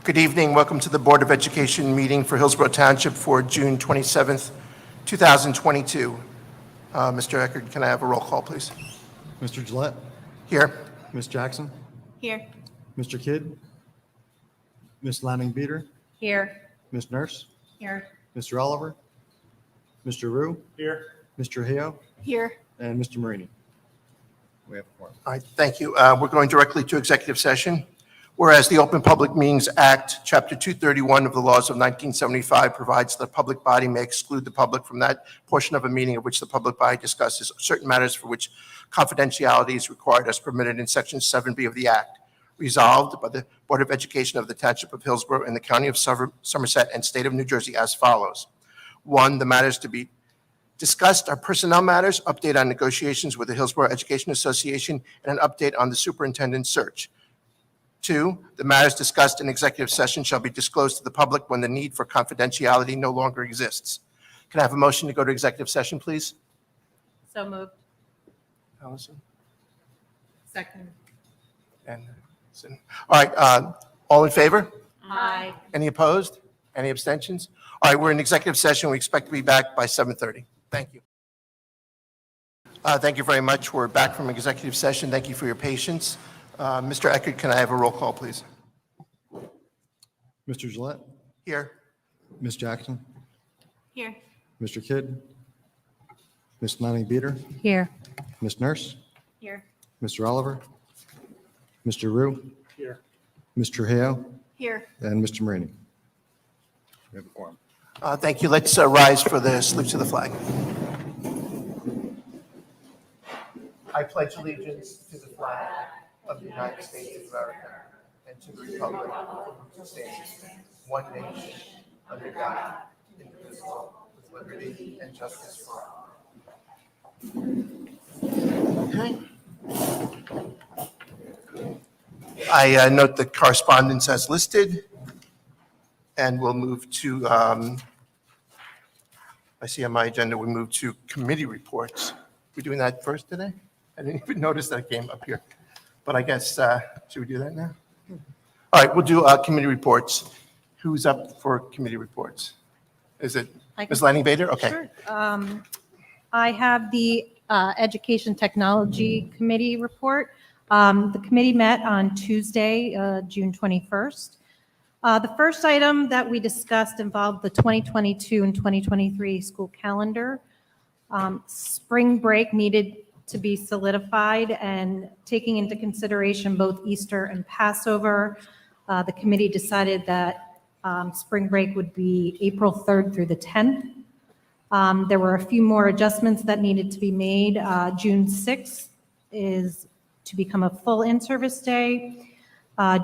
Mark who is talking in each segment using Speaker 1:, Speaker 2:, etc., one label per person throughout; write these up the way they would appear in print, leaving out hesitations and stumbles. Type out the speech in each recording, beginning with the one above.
Speaker 1: Good evening. Welcome to the Board of Education meeting for Hillsborough Township for June 27th, 2022. Mr. Eckert, can I have a roll call, please?
Speaker 2: Mr. Gillette?
Speaker 1: Here.
Speaker 2: Ms. Jackson?
Speaker 3: Here.
Speaker 2: Mr. Kidd? Ms. Lanning-Beater?
Speaker 3: Here.
Speaker 2: Ms. Nurse?
Speaker 3: Here.
Speaker 2: Mr. Oliver? Mr. Rue?
Speaker 1: Here.
Speaker 2: Mr. Heo?
Speaker 3: Here.
Speaker 2: And Mr. Marini. We have a quorum.
Speaker 1: All right, thank you. We're going directly to executive session. Whereas the Open Public Meetings Act, Chapter 231 of the laws of 1975 provides that a public body may exclude the public from that portion of a meeting of which the public body discusses certain matters for which confidentiality is required as permitted in Section 7B of the Act. Resolved by the Board of Education of the Township of Hillsborough in the County of Somerset and State of New Jersey as follows. 1, the matters to be discussed are personnel matters, update on negotiations with the Hillsborough Education Association, and an update on the superintendent search. 2, the matters discussed in executive session shall be disclosed to the public when the need for confidentiality no longer exists. Can I have a motion to go to executive session, please?
Speaker 3: So moved.
Speaker 1: Allison?
Speaker 3: Second.
Speaker 1: And all right, all in favor?
Speaker 3: Aye.
Speaker 1: Any opposed? Any abstentions? All right, we're in executive session. We expect to be back by 7:30. Thank you. Thank you very much. We're back from executive session. Thank you for your patience. Mr. Eckert, can I have a roll call, please?
Speaker 2: Mr. Gillette?
Speaker 1: Here.
Speaker 2: Ms. Jackson?
Speaker 3: Here.
Speaker 2: Mr. Kidd? Ms. Lanning-Beater?
Speaker 3: Here.
Speaker 2: Ms. Nurse?
Speaker 3: Here.
Speaker 2: Mr. Oliver? Mr. Rue?
Speaker 1: Here.
Speaker 2: Mr. Heo?
Speaker 3: Here.
Speaker 2: And Mr. Marini. We have a quorum.
Speaker 1: Thank you. Let's rise for the salute to the flag. I pledge allegiance to the flag of the United States of America and to the republic for which it stands, one nation, under God, indivisible, with liberty and justice for all. Okay. I note the correspondence as listed, and we'll move to, I see on my agenda, we move to committee reports. We're doing that first today? I didn't even notice that it came up here. But I guess, should we do that now? All right, we'll do committee reports. Who's up for committee reports? Is it Ms. Lanning-Beater? Okay.
Speaker 4: Sure. I have the Education Technology Committee report. The committee met on Tuesday, June 21st. The first item that we discussed involved the 2022 and 2023 school calendar. Spring break needed to be solidified, and taking into consideration both Easter and Passover, the committee decided that spring break would be April 3rd through the 10th. There were a few more adjustments that needed to be made. June 6th is to become a full in-service day.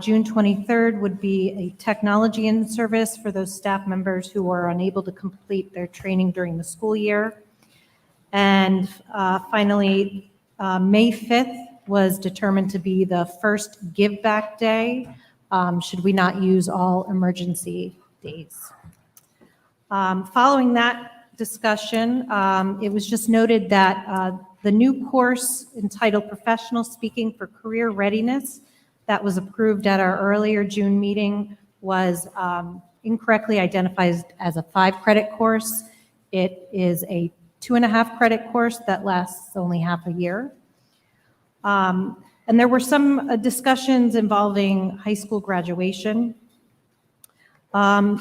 Speaker 4: June 23rd would be a technology in-service for those staff members who are unable to complete their training during the school year. And finally, May 5th was determined to be the first give back day, should we not use all emergency days. Following that discussion, it was just noted that the new course entitled Professional Speaking for Career Readiness that was approved at our earlier June meeting was incorrectly identified as a 5-credit course. It is a 2.5 credit course that lasts only half a year. And there were some discussions involving high school graduation. The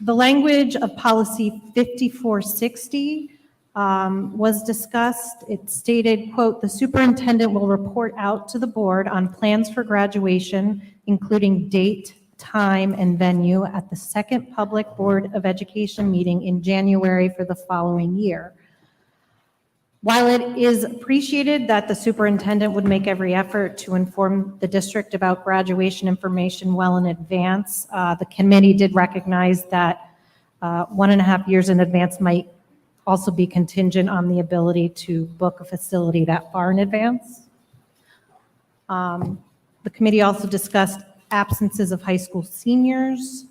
Speaker 4: language of policy 5460 was discussed. It stated, quote, "The superintendent will report out to the board on plans for graduation, including date, time, and venue at the second public Board of Education meeting in January for the following year." While it is appreciated that the superintendent would make every effort to inform the district about graduation information well in advance, the committee did recognize that 1.5 years in advance might also be contingent on the ability to book a facility that far in advance. The committee also discussed absences of high school seniors.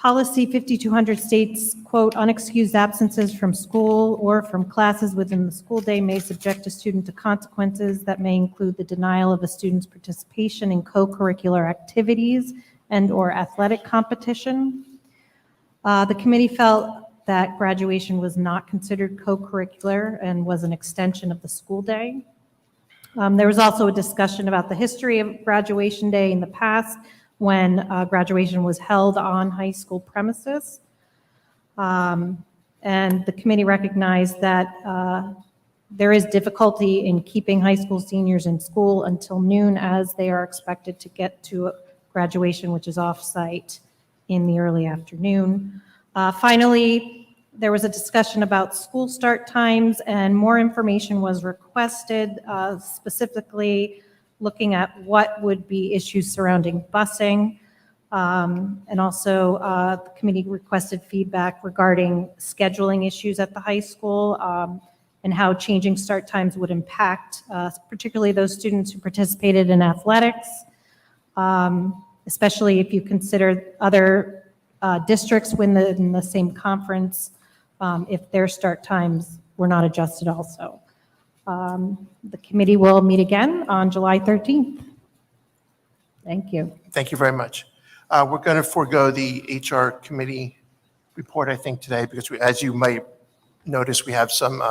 Speaker 4: Policy 5200 states, quote, "Unexcused absences from school or from classes within the school day may subject a student to consequences that may include the denial of a student's participation in co-curricular activities and/or athletic competition. The committee felt that graduation was not considered co-curricular and was an extension of the school day. There was also a discussion about the history of graduation day in the past when graduation was held on high school premises. And the committee recognized that there is difficulty in keeping high school seniors in school until noon, as they are expected to get to graduation, which is off-site in the early afternoon. Finally, there was a discussion about school start times, and more information was requested, specifically looking at what would be issues surrounding busing. And also, the committee requested feedback regarding scheduling issues at the high school, and how changing start times would impact, particularly those students who participated in athletics, especially if you consider other districts within the same conference, if their start times were not adjusted also. The committee will meet again on July 13th. Thank you.
Speaker 1: Thank you very much. We're going to forego the HR committee report, I think, today, because as you might notice, we have some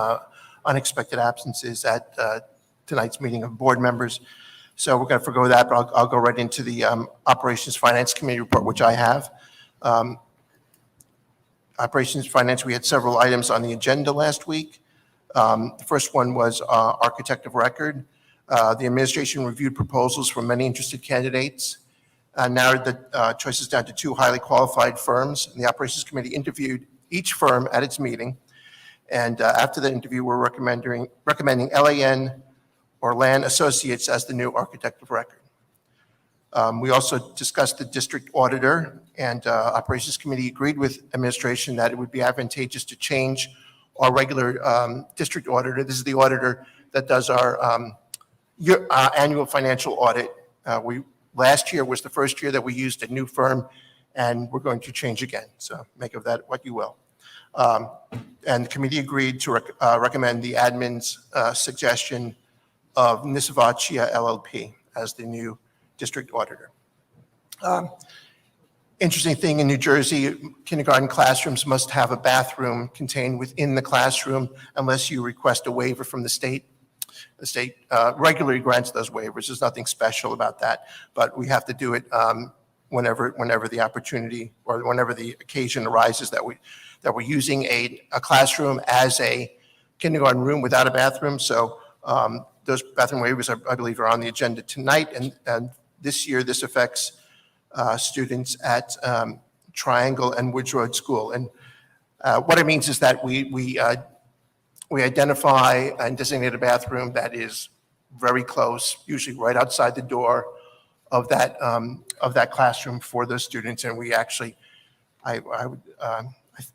Speaker 1: unexpected absences at tonight's meeting of board members. So we're going to forego that, but I'll go right into the Operations Finance Committee report, which I have. Operations Finance, we had several items on the agenda last week. The first one was Architect of Record. The administration reviewed proposals from many interested candidates, narrowed the choices down to 2 highly qualified firms. And the Operations Committee interviewed each firm at its meeting. And after the interview, we're recommending LAN or LAN Associates as the new Architect of Record. We also discussed the district auditor, and Operations Committee agreed with administration that it would be advantageous to change our regular district auditor. This is the auditor that does our annual financial audit. Last year was the first year that we used a new firm, and we're going to change again. So make of that what you will. And the committee agreed to recommend the admin's suggestion of Nisavachia LLP as the new district auditor. Interesting thing in New Jersey, kindergarten classrooms must have a bathroom contained within the classroom unless you request a waiver from the state. The state regularly grants those waivers. There's nothing special about that, but we have to do it whenever the opportunity or whenever the occasion arises that we're using a classroom as a kindergarten room without a bathroom. So those bathroom waivers, I believe, are on the agenda tonight, and this year this affects students at Triangle and Woods Road School. And what it means is that we identify and designate a bathroom that is very close, usually right outside the door of that classroom for those students. And we actually,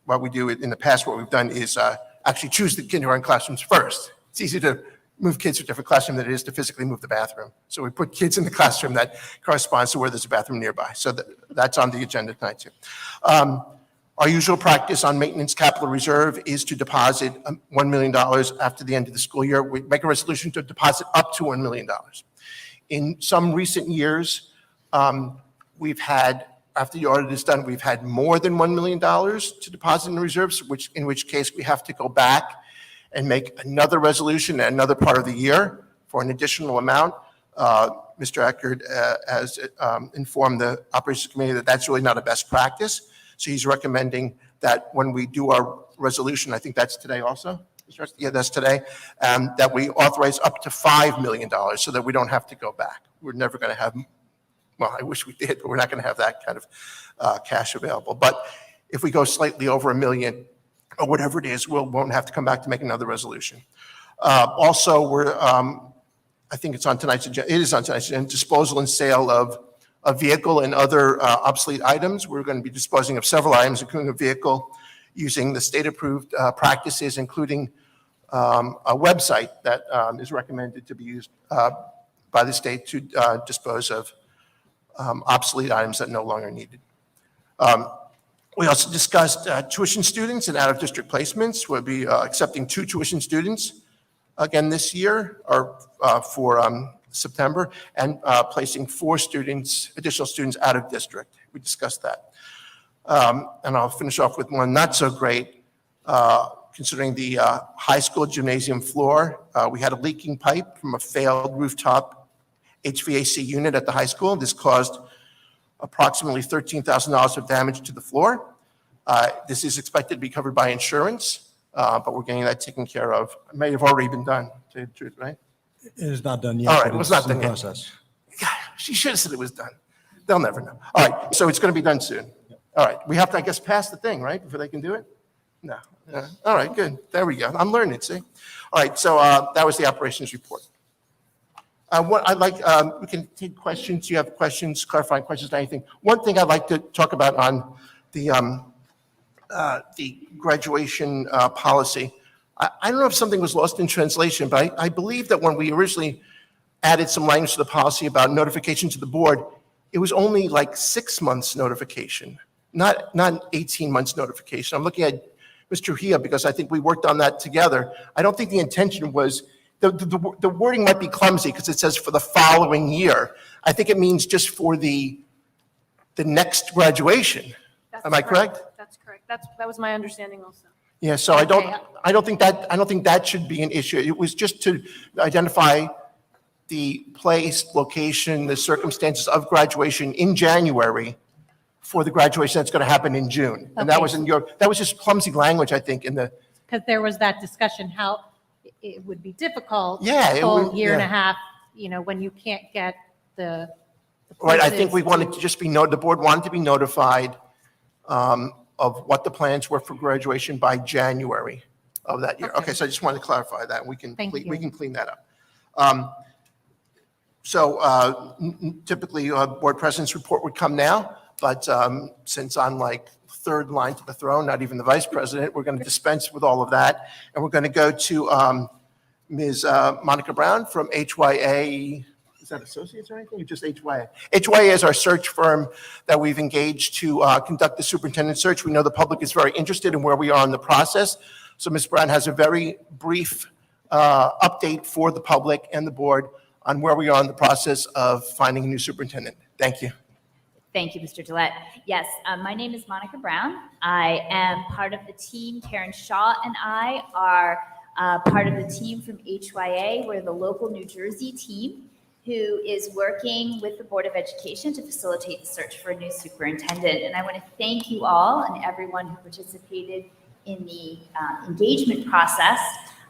Speaker 1: what we do in the past, what we've done is actually choose the kindergarten classrooms first. It's easy to move kids to a different classroom than it is to physically move the bathroom. So we put kids in the classroom that corresponds to where there's a bathroom nearby. So that's on the agenda tonight too. Our usual practice on maintenance capital reserve is to deposit $1 million after the end of the school year. We make a resolution to deposit up to $1 million. In some recent years, we've had, after the audit is done, we've had more than $1 million to deposit in reserves, in which case we have to go back and make another resolution at another part of the year for an additional amount. Mr. Eckert has informed the Operations Committee that that's really not a best practice. So he's recommending that when we do our resolution, I think that's today also, yeah, that's today, that we authorize up to $5 million so that we don't have to go back. We're never going to have, well, I wish we did, but we're not going to have that kind of cash available. But if we go slightly over $1 million, or whatever it is, we won't have to come back to make another resolution. Also, I think it's on tonight's agenda, it is on tonight's agenda, disposal and sale of a vehicle and other obsolete items. We're going to be disposing of several items, including a vehicle, using the state-approved practices, including a website that is recommended to be used by the state to dispose of obsolete items that no longer needed. We also discussed tuition students and out-of-district placements. We'll be accepting 2 tuition students again this year, or for September, and placing 4 additional students out of district. We discussed that. And I'll finish off with one not so great, considering the high school gymnasium floor. We had a leaking pipe from a failed rooftop HVAC unit at the high school. This caused approximately $13,000 of damage to the floor. This is expected to be covered by insurance, but we're getting that taken care of. It may have already been done, to tell you the truth, right?
Speaker 2: It is not done yet.
Speaker 1: All right,
Speaker 2: but
Speaker 1: it was
Speaker 2: it's
Speaker 1: not
Speaker 2: in
Speaker 1: done yet.
Speaker 2: process.
Speaker 1: God, she should have said it was done. They'll never know. All right, so it's going to be done soon. All right, we have to, I guess, pass the thing, right, before they can do it? No. All right, good. There we go. I'm learning, see? All right, so that was the operations report. What I'd like, we can take questions. You have questions, clarifying questions, anything. One thing I'd like to talk about on the graduation policy. I don't know if something was lost in translation, but I believe that when we originally added some language to the policy about notification to the board, it was only like 6 months notification, not 18 months notification. I'm looking at Mr. Trujillo because I think we worked on that together. I don't think the intention was, the wording might be clumsy because it says for the following year. I think it means just for the next graduation. Am I correct?
Speaker 5: That's correct. That was my understanding also.
Speaker 1: Yeah, so I don't think that should be an issue. It was just to identify the place, location, the circumstances of graduation in January for the graduation that's going to happen in June. And that
Speaker 4: Okay.
Speaker 1: was that was just clumsy language, I think, in the,
Speaker 4: Because there was that discussion, how it would be difficult.
Speaker 1: Yeah, it
Speaker 4: full
Speaker 1: would-
Speaker 4: year and a
Speaker 1: yeah.
Speaker 4: half, when you can't get the.
Speaker 1: right, I think we
Speaker 4: places
Speaker 1: wanted to just be, the board wanted to be notified of what the plans were for graduation by January of that year. Okay, so I just wanted to clarify that. We can,
Speaker 4: Thank
Speaker 1: we
Speaker 4: you.
Speaker 1: can clean that up. So typically, board president's report would come now, but since I'm like third line to the throne, not even the vice president, we're going to dispense with all of that. And we're going to go to Ms. Monica Brown from HYA. Is that associates or anything, or just HYA? HYA is our search firm that we've engaged to conduct the superintendent search. We know the public is very interested in where we are in the process. So Ms. Brown has a very brief update for the public and the board on where we are in the process of finding a new superintendent. Thank you.
Speaker 6: Thank you, Mr. Gillette. Yes, my name is Monica Brown. I am part of the team. Karen Shaw and I are part of the team from HYA. We're the local New Jersey team who is working with the Board of Education to facilitate the search for a new superintendent. And I want to thank you all and everyone who participated in the engagement process,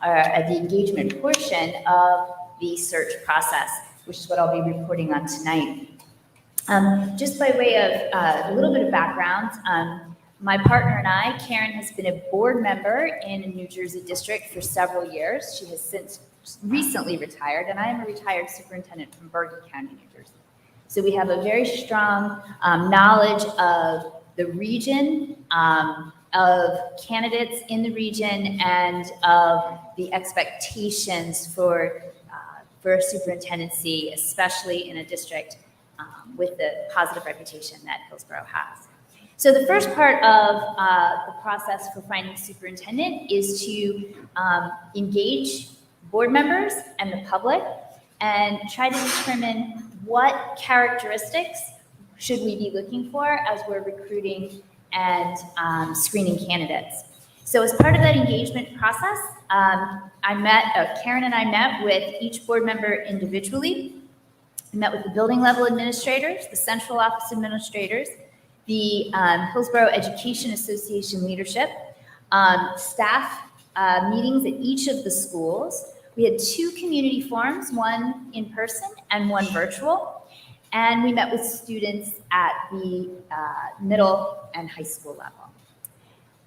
Speaker 6: or the engagement portion of the search process, which is what I'll be reporting on tonight. Just by way of a little bit of background, my partner and I, Karen, has been a board member in a New Jersey district for several years. She has since recently retired, and I am a retired superintendent from Bergen County, New Jersey. So we have a very strong knowledge of the region, of candidates in the region, and of the expectations for a superintendency, especially in a district with the positive reputation that Hillsborough has. So the first part of the process for finding superintendent is to engage board members and the public and try to determine what characteristics should we be looking for as we're recruiting and screening candidates. So as part of that engagement process, Karen and I met with each board member individually. We met with the building level administrators, the central office administrators, the Hillsborough Education Association leadership, staff meetings at each of the schools. We had 2 community forums, one in person and one virtual. And we met with students at the middle and high school level.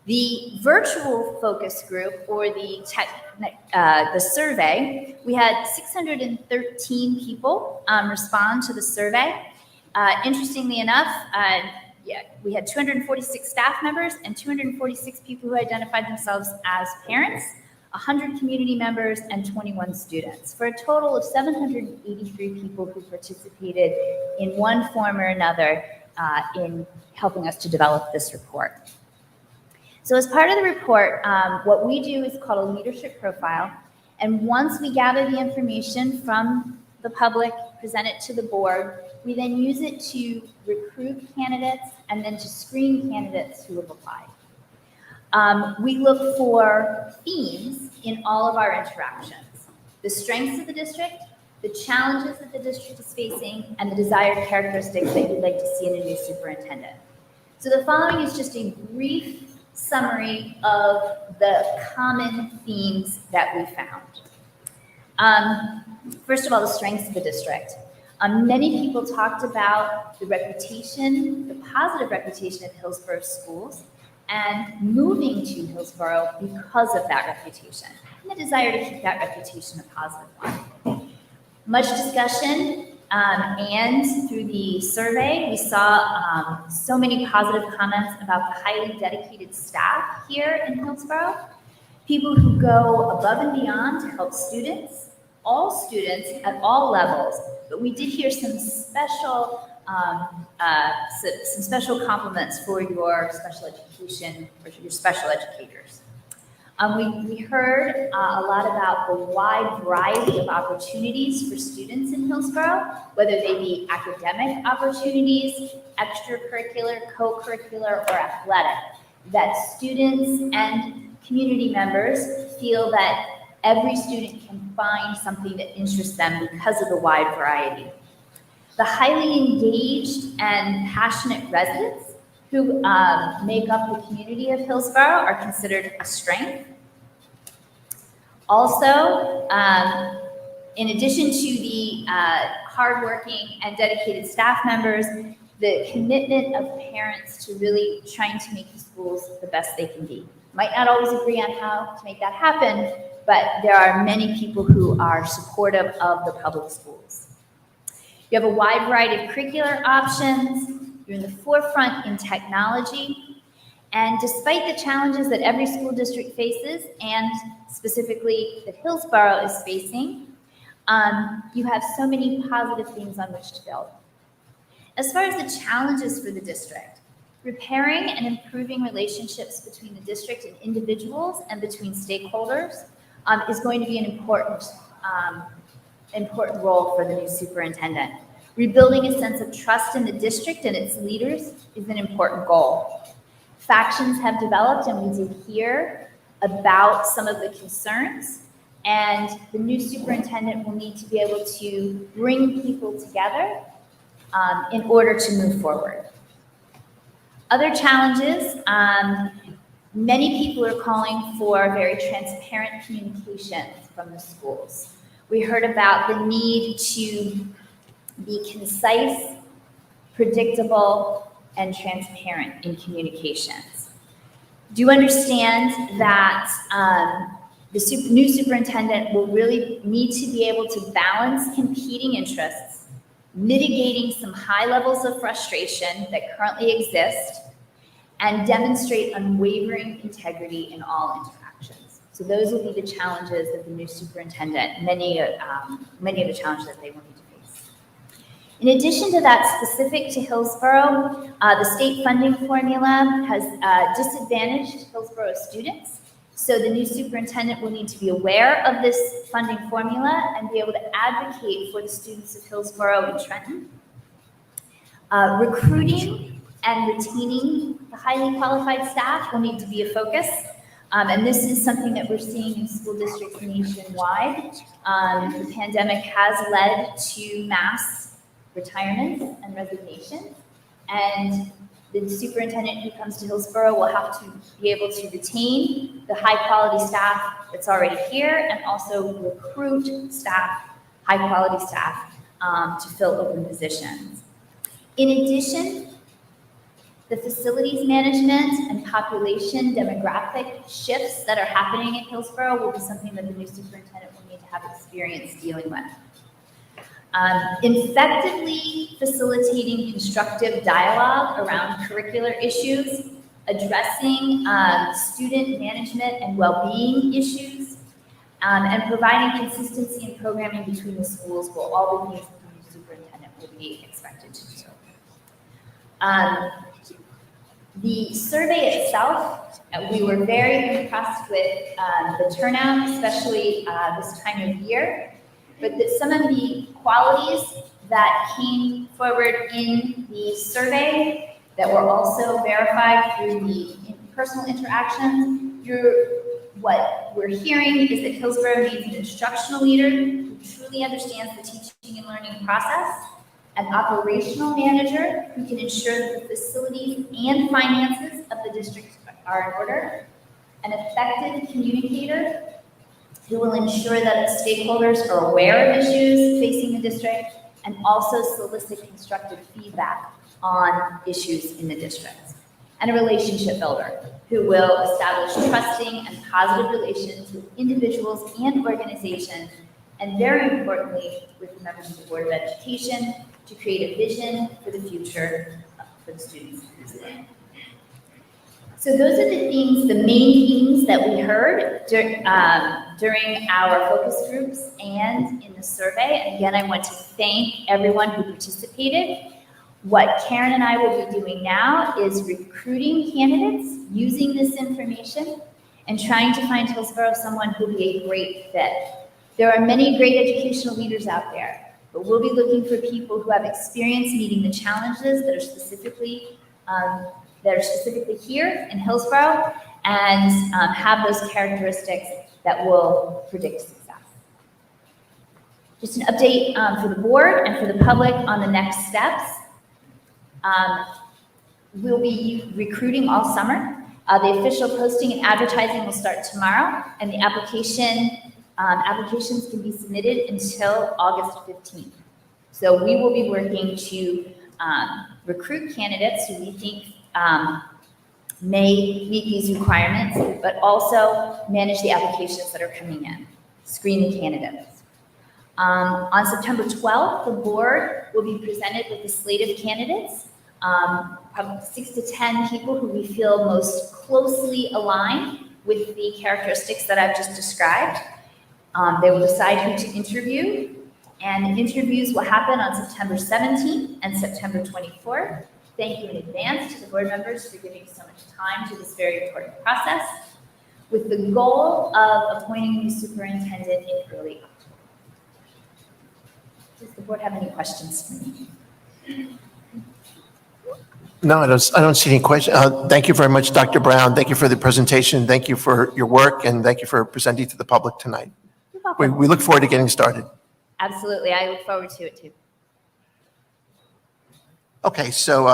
Speaker 6: The virtual focus group, or the survey, we had 613 people respond to the survey. Interestingly enough, we had 246 staff members and 246 people who identified themselves as parents, 100 community members, and 21 students, for a total of 783 people who participated in one form or another in helping us to develop this report. So as part of the report, what we do is called a leadership profile. And once we gather the information from the public, present it to the board. We then use it to recruit candidates and then to screen candidates who have applied. We look for themes in all of our interactions: the strengths of the district, the challenges that the district is facing, and the desired characteristics that you'd like to see in a new superintendent. So the following is just a brief summary of the common themes that we found. First of all, the strengths of the district. Many people talked about the reputation, the positive reputation of Hillsborough schools, and moving to Hillsborough because of that reputation, and the desire to keep that reputation a positive one. Much discussion, and through the survey, we saw so many positive comments about the highly dedicated staff here in Hillsborough, people who go above and beyond to help students, all students at all levels. But we did hear some special compliments for your special education, or your special educators. We heard a lot about the wide variety of opportunities for students in Hillsborough, whether they be academic opportunities, extracurricular, co-curricular, or athletic, that students and community members feel that every student can find something that interests them because of the wide variety. The highly engaged and passionate residents who make up the community of Hillsborough are considered a strength. Also, in addition to the hardworking and dedicated staff members, the commitment of parents to really trying to make the schools the best they can be. Might not always agree on how to make that happen, but there are many people who are supportive of the public schools. You have a wide variety of curricular options. You're in the forefront in technology. And despite the challenges that every school district faces, and specifically that Hillsborough is facing, you have so many positive things on which to build. As far as the challenges for the district, repairing and improving relationships between the district and individuals and between stakeholders is going to be an important role for the new superintendent. Rebuilding a sense of trust in the district and its leaders is an important goal. Factions have developed, and we did hear about some of the concerns, and the new superintendent will need to be able to bring people together in order to move forward. Other challenges, many people are calling for very transparent communications from the schools. We heard about the need to be concise, predictable, and transparent in communications. Do you understand that the new superintendent will really need to be able to balance competing interests, mitigating some high levels of frustration that currently exist, and demonstrate unwavering integrity in all interactions? So those will be the challenges of the new superintendent, many of the challenges that they will need to face. In addition to that, specific to Hillsborough, the state funding formula has disadvantaged Hillsborough students. So the new superintendent will need to be aware of this funding formula and be able to advocate for the students of Hillsborough and Trenton. Recruiting and retaining the highly qualified staff will need to be a focus. And this is something that we're seeing in school districts nationwide. The pandemic has led to mass retirements and resignations. And the superintendent who comes to Hillsborough will have to be able to retain the high-quality staff that's already here and also recruit staff, high-quality staff, to fill open positions. In addition, the facilities management and population demographic shifts that are happening in Hillsborough will be something that the new superintendent will need to have experience dealing with. Effectively facilitating constructive dialogue around curricular issues, addressing student management and well-being issues, and providing consistency in programming between the schools will all be things that the new superintendent will be expected to do. The survey itself, we were very impressed with the turnout, especially this time of year. But some of the qualities that came forward in the survey that were also verified through the personal interactions. What we're hearing is that Hillsborough needs an instructional leader who truly understands the teaching and learning process, an operational manager who can ensure that the facilities and finances of the district are in order, an effective communicator who will ensure that the stakeholders are aware of issues facing the district and also solicit constructive feedback on issues in the district, and a relationship builder who will establish trusting and positive relations with individuals and organizations, and very importantly, with the members of the Board of Education to create a vision for the future for the students. So those are the things, the main themes that we heard during our focus groups and in the survey. And again, I want to thank everyone who participated. What Karen and I will be doing now is recruiting candidates using this information and trying to find Hillsborough someone who will be a great fit. There are many great educational leaders out there, but we'll be looking for people who have experience meeting the challenges that are specifically here in Hillsborough and have those characteristics that will predict success. Just an update for the board and for the public on the next steps. We'll be recruiting all summer. The official posting and advertising will start tomorrow, and the applications can be submitted until August 15th. So we will be working to recruit candidates who we think may meet these requirements, but also manage the applications that are coming in, screen the candidates. On September 12th, the board will be presented with a slate of candidates, probably 6 to 10 people who we feel most closely aligned with the characteristics that I've just described. They will decide who to interview, and interviews will happen on September 17th and September 24th. Thank you in advance to the board members for giving so much time to this very important process, with the goal of appointing a new superintendent in early October. Does the board have any questions for me?
Speaker 1: No, I don't see any questions. Thank you very much, Dr. Brown. Thank you for the presentation. Thank you for your work, and thank you for presenting to the public tonight.
Speaker 6: You're welcome.
Speaker 1: We look forward to getting started.
Speaker 6: Absolutely, I look forward to it too.
Speaker 1: Okay, so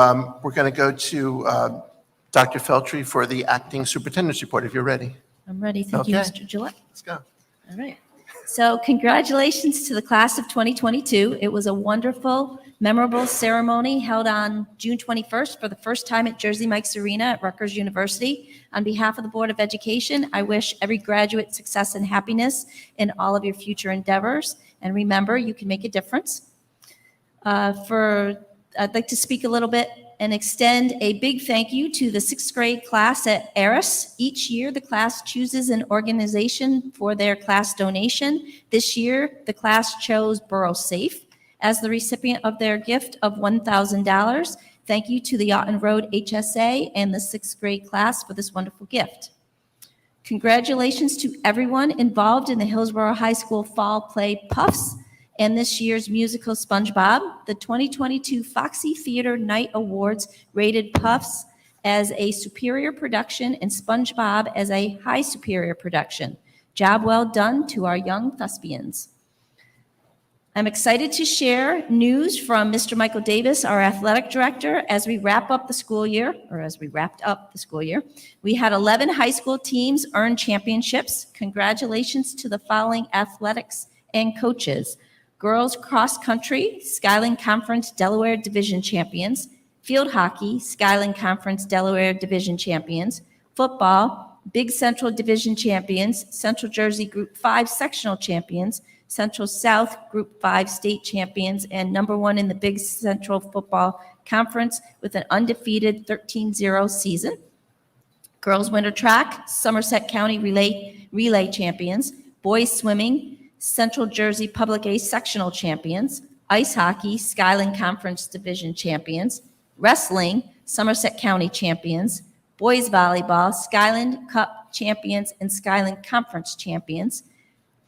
Speaker 1: we're going to go to Dr. Feltry for the acting superintendent's report, if you're ready.
Speaker 7: I'm ready. Thank you,
Speaker 1: Okay.
Speaker 7: Mr. Gillette.
Speaker 1: Let's go.
Speaker 7: All right. So congratulations to the class of 2022. It was a wonderful, memorable ceremony held on June 21st for the first time at Jersey Mike's Arena at Rutgers University. On behalf of the Board of Education, I wish every graduate success and happiness in all of your future endeavors. And remember, you can make a difference. I'd like to speak a little bit and extend a big thank you to the 6th grade class at Eris. Each year, the class chooses an organization for their class donation. This year, the class chose Borough Safe as the recipient of their gift of $1,000. Thank you to the Otten Road HSA and the 6th grade class for this wonderful gift. Congratulations to everyone involved in the Hillsborough High School Fall Play Puffs and this year's musical SpongeBob. The 2022 Foxy Theater Night Awards rated Puffs as a superior production and SpongeBob as a high superior production. Job well done to our young thespians. I'm excited to share news from Mr. Michael Davis, our athletic director, as we wrapped up the school year. We had 11 high school teams earn championships. Congratulations to the following athletics and coaches. Girls cross country, Skyline Conference Delaware Division champions. Field hockey, Skyline Conference Delaware Division champions. Football, Big Central Division champions. Central Jersey Group 5 sectional champions. Central South Group 5 state champions, and #1 in the Big Central Football Conference with an undefeated 13-0 season. Girls winter track, Somerset County relay champions. Boys swimming, Central Jersey Public A sectional champions. Ice hockey, Skyline Conference Division champions. Wrestling, Somerset County champions. Boys volleyball, Skyland Cup champions and Skyland Conference champions.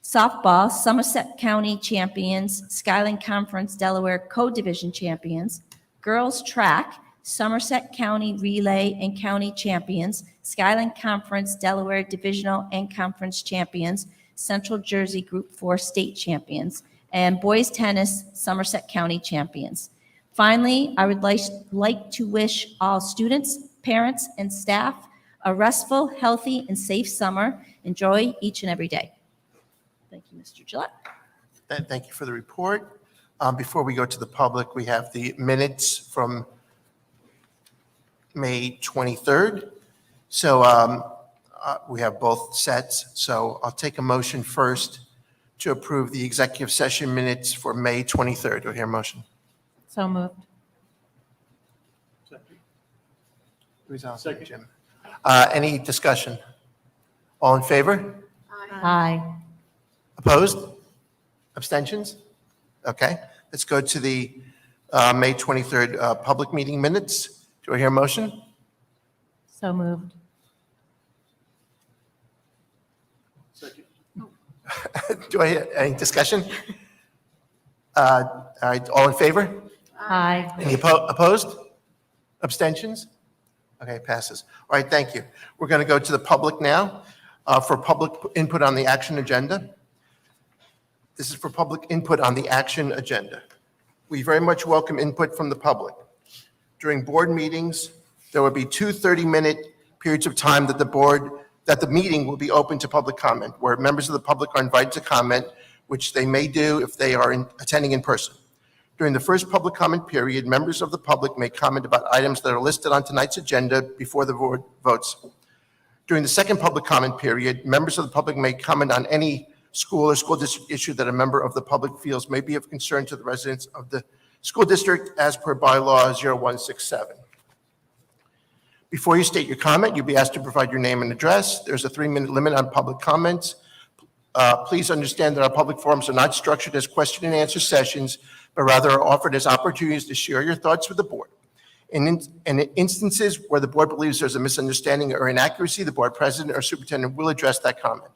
Speaker 7: Softball, Somerset County champions, Skyline Conference Delaware Co-Division champions. Girls track, Somerset County relay and county champions, Skyline Conference Delaware Divisional and Conference champions, Central Jersey Group 4 state champions, and boys tennis, Somerset County champions. Finally, I would like to wish all students, parents, and staff a restful, healthy, and safe summer. Enjoy each and every day. Thank you, Mr. Gillette.
Speaker 1: Thank you for the report. Before we go to the public, we have the minutes from May 23rd. So we have both sets. So I'll take a motion first to approve the executive session minutes for May 23rd. Do I hear a motion?
Speaker 4: So moved.
Speaker 1: Second. Jim. Any discussion? All in favor?
Speaker 4: Aye.
Speaker 1: Opposed? Abstentions? Okay, let's go to the May 23rd public meeting minutes. Do I hear a motion?
Speaker 4: So moved.
Speaker 1: Do I hear any discussion? All right, all in favor?
Speaker 4: Aye.
Speaker 1: Any opposed? Abstentions? Okay, passes. All right, thank you. We're going to go to the public now for public input on the action agenda. This is for public input on the action agenda. We very much welcome input from the public. During board meetings, there will be two 30-minute periods of time that the meeting will be open to public comment, where members of the public are invited to comment, which they may do if they are attending in person. During the first public comment period, members of the public may comment about items that are listed on tonight's agenda before the board votes. During the second public comment period, members of the public may comment on any school or school district issue that a member of the public feels may be of concern to the residents of the school district as per bylaw 0167. Before you state your comment, you'll be asked to provide your name and address. There's a 3-minute limit on public comments. Please understand that our public forums are not structured as question and answer sessions, but rather are offered as opportunities to share your thoughts with the board. In instances where the board believes there's a misunderstanding or inaccuracy, the board president or superintendent will address that comment.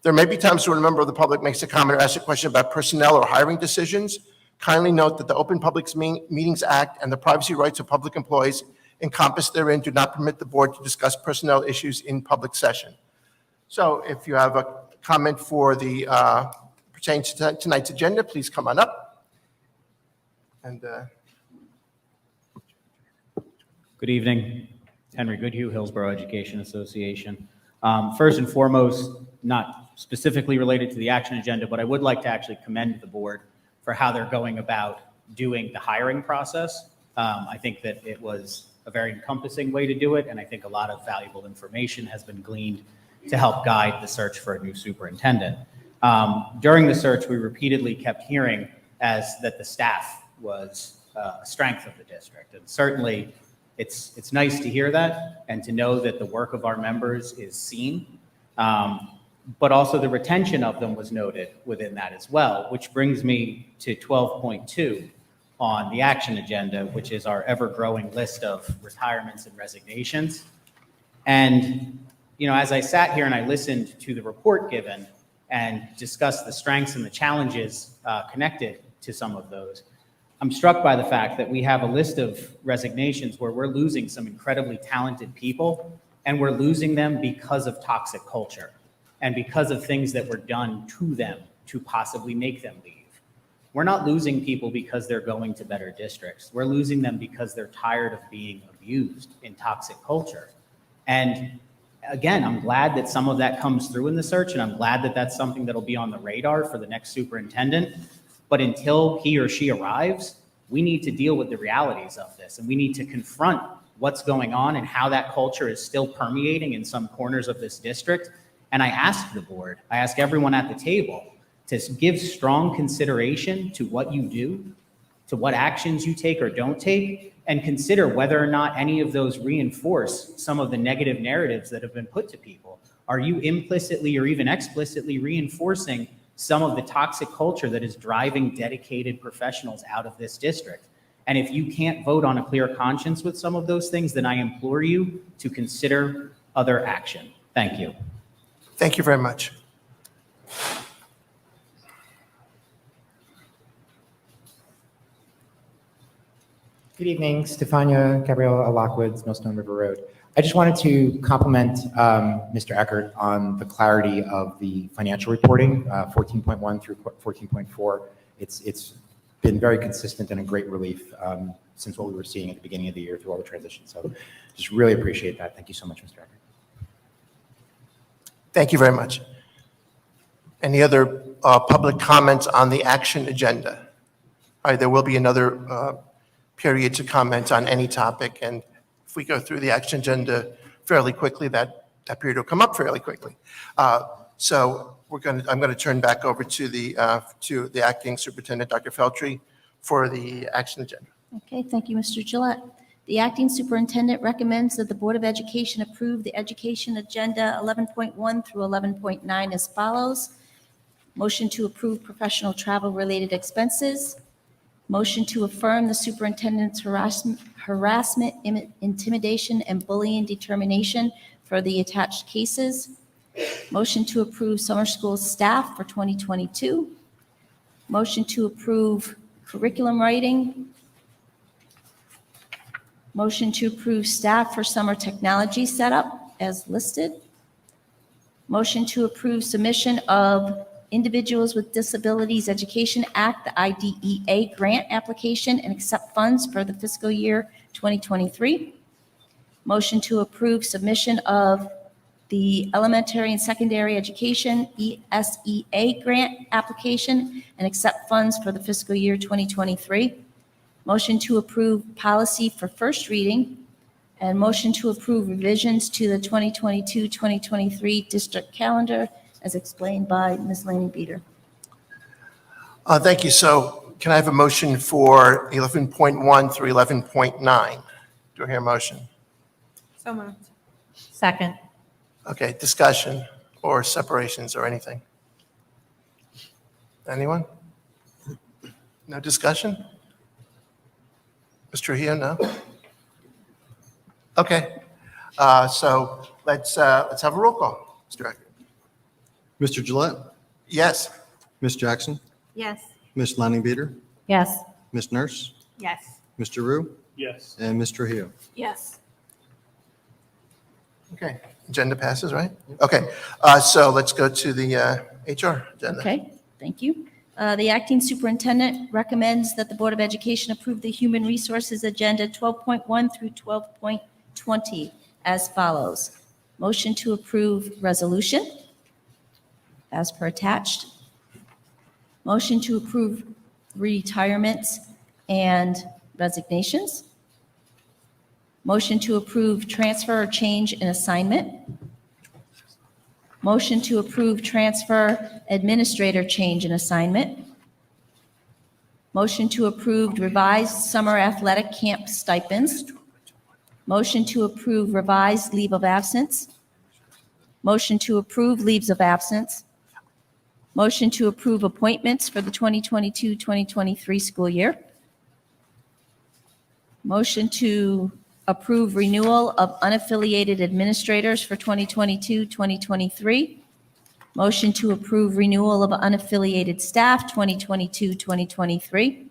Speaker 1: There may be times when a member of the public makes a comment or asks a question about personnel or hiring decisions. Kindly note that the Open Public Meetings Act and the privacy rights of public employees encompassed therein do not permit the board to discuss personnel issues in public session. So if you have a comment for the pertaining to tonight's agenda, please come on up. And
Speaker 8: Good evening. Henry Goodhue, Hillsborough Education Association. First and foremost, not specifically related to the action agenda, but I would like to actually commend the board for how they're going about doing the hiring process. I think that it was a very encompassing way to do it, and I think a lot of valuable information has been gleaned to help guide the search for a new superintendent. During the search, we repeatedly kept hearing that the staff was a strength of the district, and certainly it's nice to hear that and to know that the work of our members is seen, but also the retention of them was noted within that as well, which brings me to 12.2 on the action agenda, which is our ever-growing list of retirements and resignations. And, you know, as I sat here and I listened to the report given and discussed the strengths and the challenges connected to some of those, I'm struck by the fact that we have a list of resignations where we're losing some incredibly talented people, and we're losing them because of toxic culture and because of things that were done to them to possibly make them leave. We're not losing people because they're going to better districts. We're losing them because they're tired of being abused in toxic culture. And again, I'm glad that some of that comes through in the search, and I'm glad that that's something that'll be on the radar for the next superintendent. But until he or she arrives, we need to deal with the realities of this, and we need to confront what's going on and how that culture is still permeating in some corners of this district. And I ask the board, I ask everyone at the table to give strong consideration to what you do, to what actions you take or don't take, and consider whether or not any of those reinforce some of the negative narratives that have been put to people. Are you implicitly or even explicitly reinforcing some of the toxic culture that is driving dedicated professionals out of this district? And if you can't vote on a clear conscience with some of those things, then I implore you to consider other action. Thank you.
Speaker 1: thank you very much.
Speaker 9: Good evening, Stefania Gabriela Lockwoods, Millstone River Road. I just wanted to compliment Mr. Eckert on the clarity of the financial reporting, 14.1 through 14.4. It's been very consistent and a great relief since what we were seeing at the beginning of the year through all the transitions. So just really appreciate that. Thank you so much, Mr. Eckert.
Speaker 1: Thank you very much. Any other public comments on the action agenda? All right, there will be another period to comment on any topic, and if we go through the action agenda fairly quickly, that period will come up fairly quickly. So I'm going to turn back over to the acting superintendent, Dr. Feltry, for the action agenda.
Speaker 7: Okay, thank you, Mr. Gillette. The acting superintendent recommends that the Board of Education approve the education agenda 11.1 through 11.9 as follows. Motion to approve professional travel-related expenses. Motion to affirm the superintendent's harassment, intimidation, and bullying determination for the attached cases. Motion to approve summer school staff for 2022. Motion to approve curriculum writing. Motion to approve staff for summer technology setup as listed. Motion to approve submission of Individuals with Disabilities Education Act, the IDEA grant application, and accept funds for the fiscal year 2023. Motion to approve submission of the Elementary and Secondary Education ESEA grant application and accept funds for the fiscal year 2023. Motion to approve policy for first reading, and motion to approve revisions to the 2022-2023 district calendar as explained by Ms. Laney Beater.
Speaker 1: Thank you. So can I have a motion for 11.1 through 11.9? Do I hear a motion?
Speaker 3: So moved.
Speaker 4: Second.
Speaker 1: Okay, discussion or separations or anything? Anyone? No discussion? Mr. Trujillo, no? Okay, so let's have a roll call, Mr. Eckert.
Speaker 2: Mr. Gillette,
Speaker 1: Yes.
Speaker 2: Ms. Jackson,
Speaker 3: Yes.
Speaker 2: Ms. Lanning Beater,
Speaker 4: Yes.
Speaker 2: Ms. Nurse,
Speaker 3: Yes.
Speaker 2: Mr. Rue,
Speaker 10: Yes.
Speaker 2: and Ms. Trujillo.
Speaker 5: Yes.
Speaker 1: Okay, agenda passes, right? Okay, so let's go to the HR agenda.
Speaker 7: Okay, thank you. The acting superintendent recommends that the Board of Education approve the Human Resources Agenda 12.1 through 12.20 as follows. Motion to approve resolution as per attached. Motion to approve retirements and resignations. Motion to approve transfer or change in assignment. Motion to approve transfer administrator change in assignment. Motion to approve revised summer athletic camp stipends. Motion to approve revised leave of absence. Motion to approve leaves of absence. Motion to approve appointments for the 2022-2023 school year. Motion to approve renewal of unaffiliated administrators for 2022-2023. Motion to approve renewal of unaffiliated staff 2022-2023.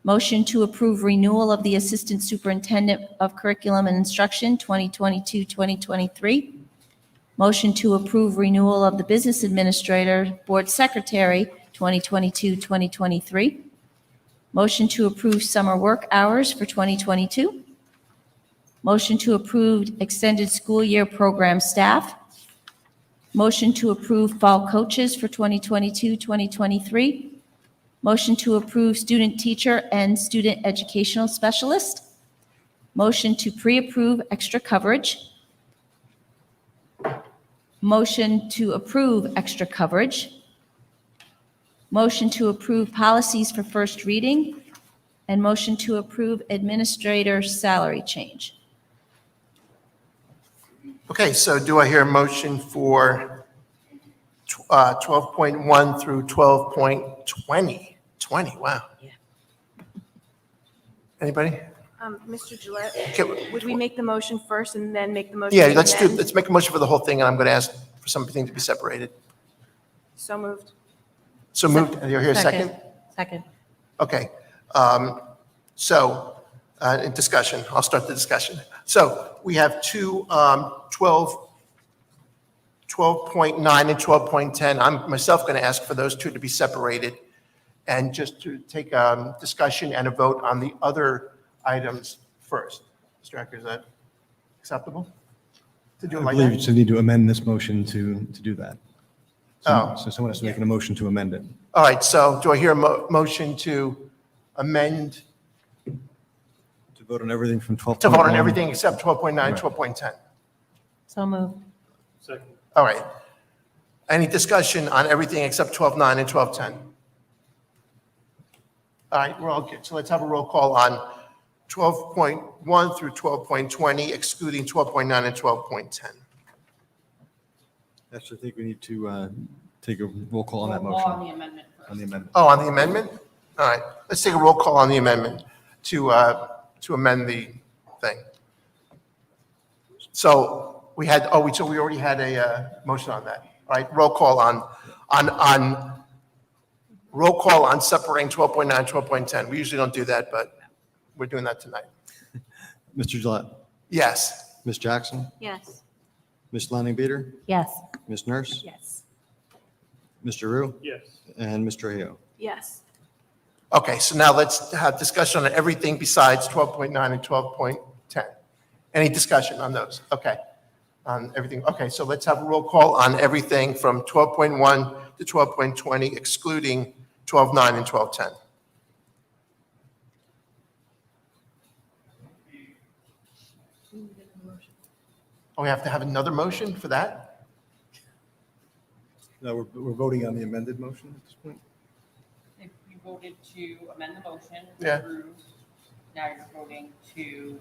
Speaker 7: Motion to approve renewal of the Assistant Superintendent of Curriculum and Instruction 2022-2023. Motion to approve renewal of the Business Administrator Board Secretary 2022-2023. Motion to approve summer work hours for 2022. Motion to approve extended school year program staff. Motion to approve fall coaches for 2022-2023. Motion to approve student teacher and student educational specialist. Motion to pre-approve extra coverage. Motion to approve extra coverage. Motion to approve policies for first reading. And motion to approve administrator salary change.
Speaker 1: Okay, so do I hear a motion for 12.1 through 12.20? 20, wow. Anybody?
Speaker 5: Mr. Gillette,
Speaker 1: Okay,
Speaker 5: would we make the motion first and then make the motion?
Speaker 1: yeah,
Speaker 5: at the end?
Speaker 1: let's make a motion for the whole thing, and I'm going to ask for something to be separated.
Speaker 5: So moved.
Speaker 1: So moved, and you're here second?
Speaker 4: Second.
Speaker 1: Okay. So, in discussion, I'll start the discussion. So we have two 12.9 and 12.10. I'm myself going to ask for those two to be separated and just to take discussion and a vote on the other items first. Mr. Ecker, is that acceptable? To do it
Speaker 10: I
Speaker 1: like
Speaker 10: believe
Speaker 1: that?
Speaker 10: you need to amend this motion to do that.
Speaker 1: Oh.
Speaker 10: So someone has to make a motion to amend it.
Speaker 1: All right, so do I hear a motion to amend,
Speaker 10: To vote on everything from 12.
Speaker 1: to vote on everything except 12.9,
Speaker 10: Right.
Speaker 1: 12.10?
Speaker 4: So moved.
Speaker 1: All right. Any discussion on everything except 12.9 and 12.10? All right, we're all good. So let's have a roll call on 12.1 through 12.20, excluding 12.9 and 12.10.
Speaker 10: Actually, I think we need to take a roll call on that
Speaker 3: Roll call on
Speaker 10: motion.
Speaker 3: the amendment first.
Speaker 10: On the amendment.
Speaker 1: Oh, on the amendment? All right, let's take a roll call on the amendment to amend the thing. So we had, so we already had a motion on that. All right, roll call on separating 12.9, 12.10. We usually don't do that, but we're doing that tonight.
Speaker 2: Mr. Gillette,
Speaker 1: Yes.
Speaker 2: Ms. Jackson,
Speaker 3: Yes.
Speaker 2: Ms. Lanning Beater,
Speaker 4: Yes.
Speaker 2: Ms. Nurse,
Speaker 3: Yes.
Speaker 2: Mr. Rue,
Speaker 11: Yes.
Speaker 2: and Mr. Hio.
Speaker 5: Yes.
Speaker 1: Okay, so now let's have discussion on everything besides 12.9 and 12.10. Any discussion on those? Okay, on everything. Okay, so let's have a roll call on everything from 12.1 to 12.20, excluding 12.9 and 12.10. Oh, we have to have another motion for that?
Speaker 10: No, we're voting on the amended motion at this point.
Speaker 3: If you voted to amend the motion,
Speaker 1: Yeah.
Speaker 3: approve, now you're voting to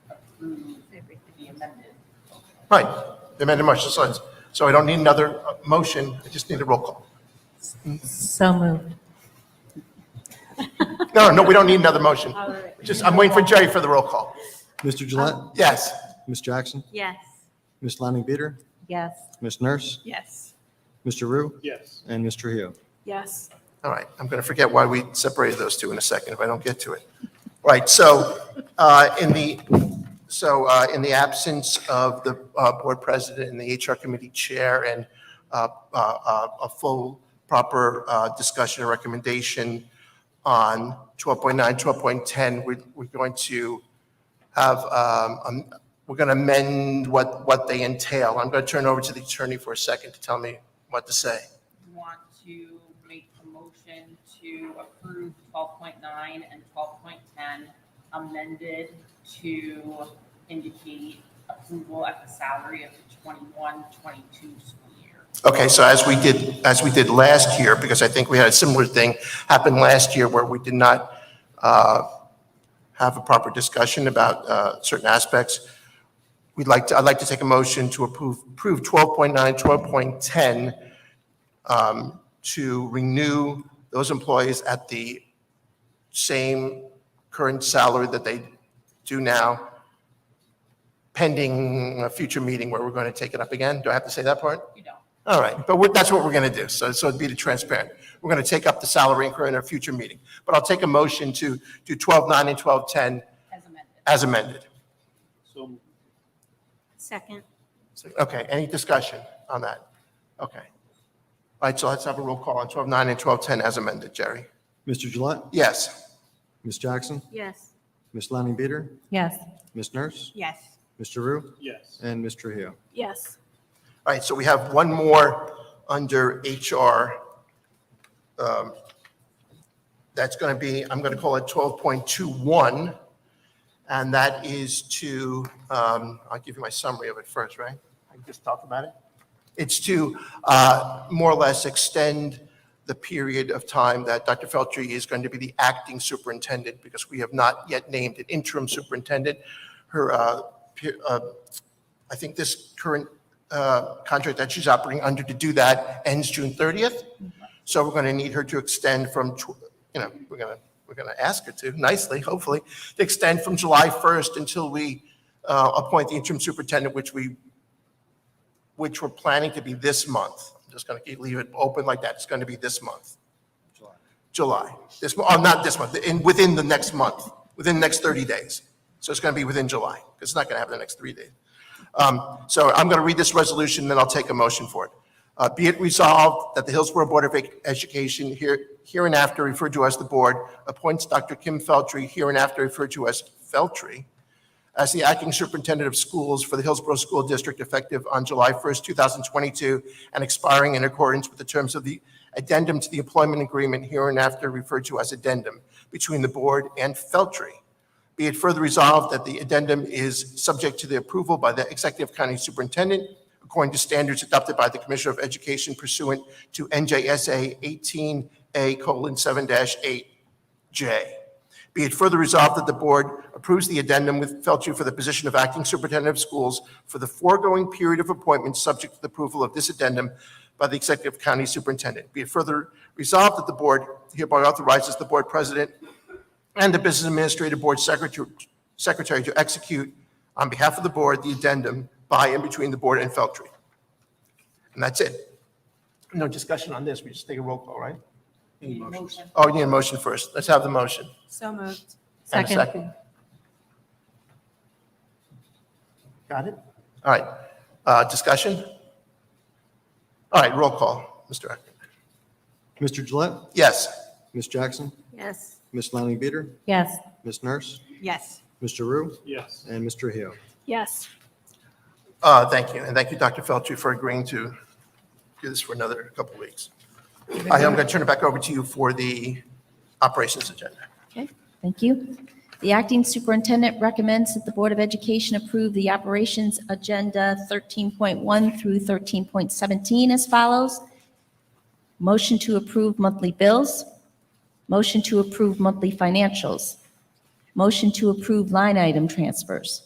Speaker 3: approve the amended.
Speaker 1: Right, the amended motion. So I don't need another motion, I just need a roll call.
Speaker 4: So moved.
Speaker 1: No, we don't need another motion.
Speaker 3: All right.
Speaker 1: Just, I'm waiting for Jerry for the roll call.
Speaker 2: Mr. Gillette,
Speaker 1: Yes.
Speaker 2: Ms. Jackson,
Speaker 3: Yes.
Speaker 2: Ms. Lanning Beater,
Speaker 4: Yes.
Speaker 2: Ms. Nurse,
Speaker 3: Yes.
Speaker 2: Mr. Rue,
Speaker 11: Yes.
Speaker 2: and Mr. Hio.
Speaker 5: Yes.
Speaker 1: All right, I'm going to forget why we separated those two in a second if I don't get to it. Right, so in the absence of the board president and the HR committee chair and a full, proper discussion and recommendation on 12.9, 12.10, we're going to have, we're going to amend what they entail. I'm going to turn over to the attorney for a second to tell me what to say.
Speaker 3: You want to make a motion to approve 12.9 and 12.10 amended to indicate approval at the salary of the 21-22 school year.
Speaker 1: Okay, so as we did last year, because I think we had a similar thing happen last year where we did not have a proper discussion about certain aspects. I'd like to take a motion to approve 12.9, 12.10 to renew those employees at the same current salary that they do now, pending a future meeting where we're going to take it up again. Do I have to say that part?
Speaker 3: You don't.
Speaker 1: All right, but that's what we're going to do, so it'd be transparent. We're going to take up the salary increment in a future meeting. But I'll take a motion to do 12.9 and 12.10
Speaker 3: As amended.
Speaker 1: as amended.
Speaker 11: So
Speaker 3: Second.
Speaker 1: Okay, any discussion on that? Okay. All right, so let's have a roll call on 12.9 and 12.10 as amended. Jerry?
Speaker 2: Mr. Gillette,
Speaker 1: Yes.
Speaker 2: Ms. Jackson,
Speaker 3: Yes.
Speaker 2: Ms. Lanning Beater,
Speaker 4: Yes.
Speaker 2: Ms. Nurse,
Speaker 3: Yes.
Speaker 2: Mr. Rue,
Speaker 11: yes.
Speaker 2: and Mr. Hio.
Speaker 5: Yes.
Speaker 1: All right, so we have one more under HR. That's going to be, I'm going to call it 12.21, and that is to, I'll give you my summary of it first, right? I can just talk about it. It's to more or less extend the period of time that Dr. Feltry is going to be the acting superintendent, because we have not yet named an interim superintendent. Her, I think this current contract that she's operating under to do that ends June 30th. So we're going to need her to extend from, we're going to ask her to nicely, hopefully, to extend from July 1st until we appoint the interim superintendent, which we're planning to be this month. just going to leave it open like that. It's going to be this month. July. This, not this month, within the next month, within the next 30 days. So it's going to be within July, because it's not going to happen the next 3 days. So I'm going to read this resolution, and then I'll take a motion for it. Be it resolved that the Hillsborough Board of Education, hereinafter referred to as the board, appoints Dr. Kim Feltry, hereinafter referred to as Feltry, as the acting superintendent of schools for the Hillsborough School District effective on July 1st, 2022, and expiring in accordance with the terms of the addendum to the employment agreement hereinafter referred to as addendum between the board and Feltry. Be it further resolved that the addendum is subject to the approval by the executive county superintendent according to standards adopted by the Commissioner of Education pursuant to NJSA 18A:7-8J. Be it further resolved that the board approves the addendum with Feltry for the position of acting superintendent of schools for the foregoing period of appointment subject to the approval of this addendum by the executive county superintendent. Be it further resolved that the board hereby authorizes the board president and the business administrative board secretary to execute on behalf of the board the addendum by and between the board and Feltry. And that's it. No discussion on this. We just take a roll call, right?
Speaker 3: Motion.
Speaker 1: Oh, we need a motion first. Let's have the motion.
Speaker 5: So moved.
Speaker 1: And a second. Got it? All right. Discussion? All right, roll call. Mr. Eckert.
Speaker 2: Mr. Gillette,
Speaker 1: Yes.
Speaker 2: Ms. Jackson,
Speaker 5: Yes.
Speaker 2: Ms. Lanning Beater,
Speaker 4: Yes.
Speaker 2: Ms. Nurse,
Speaker 5: Yes.
Speaker 2: Mr. Rue,
Speaker 10: Yes.
Speaker 2: and Mr. Hio.
Speaker 5: Yes.
Speaker 1: Thank you. And thank you, Dr. Feltry, for agreeing to do this for another couple of weeks. I'm going to turn it back over to you for the operations agenda.
Speaker 7: Okay, thank you. The acting superintendent recommends that the Board of Education approve the operations agenda 13.1 through 13.17 as follows. Motion to approve monthly bills. Motion to approve monthly financials. Motion to approve line item transfers.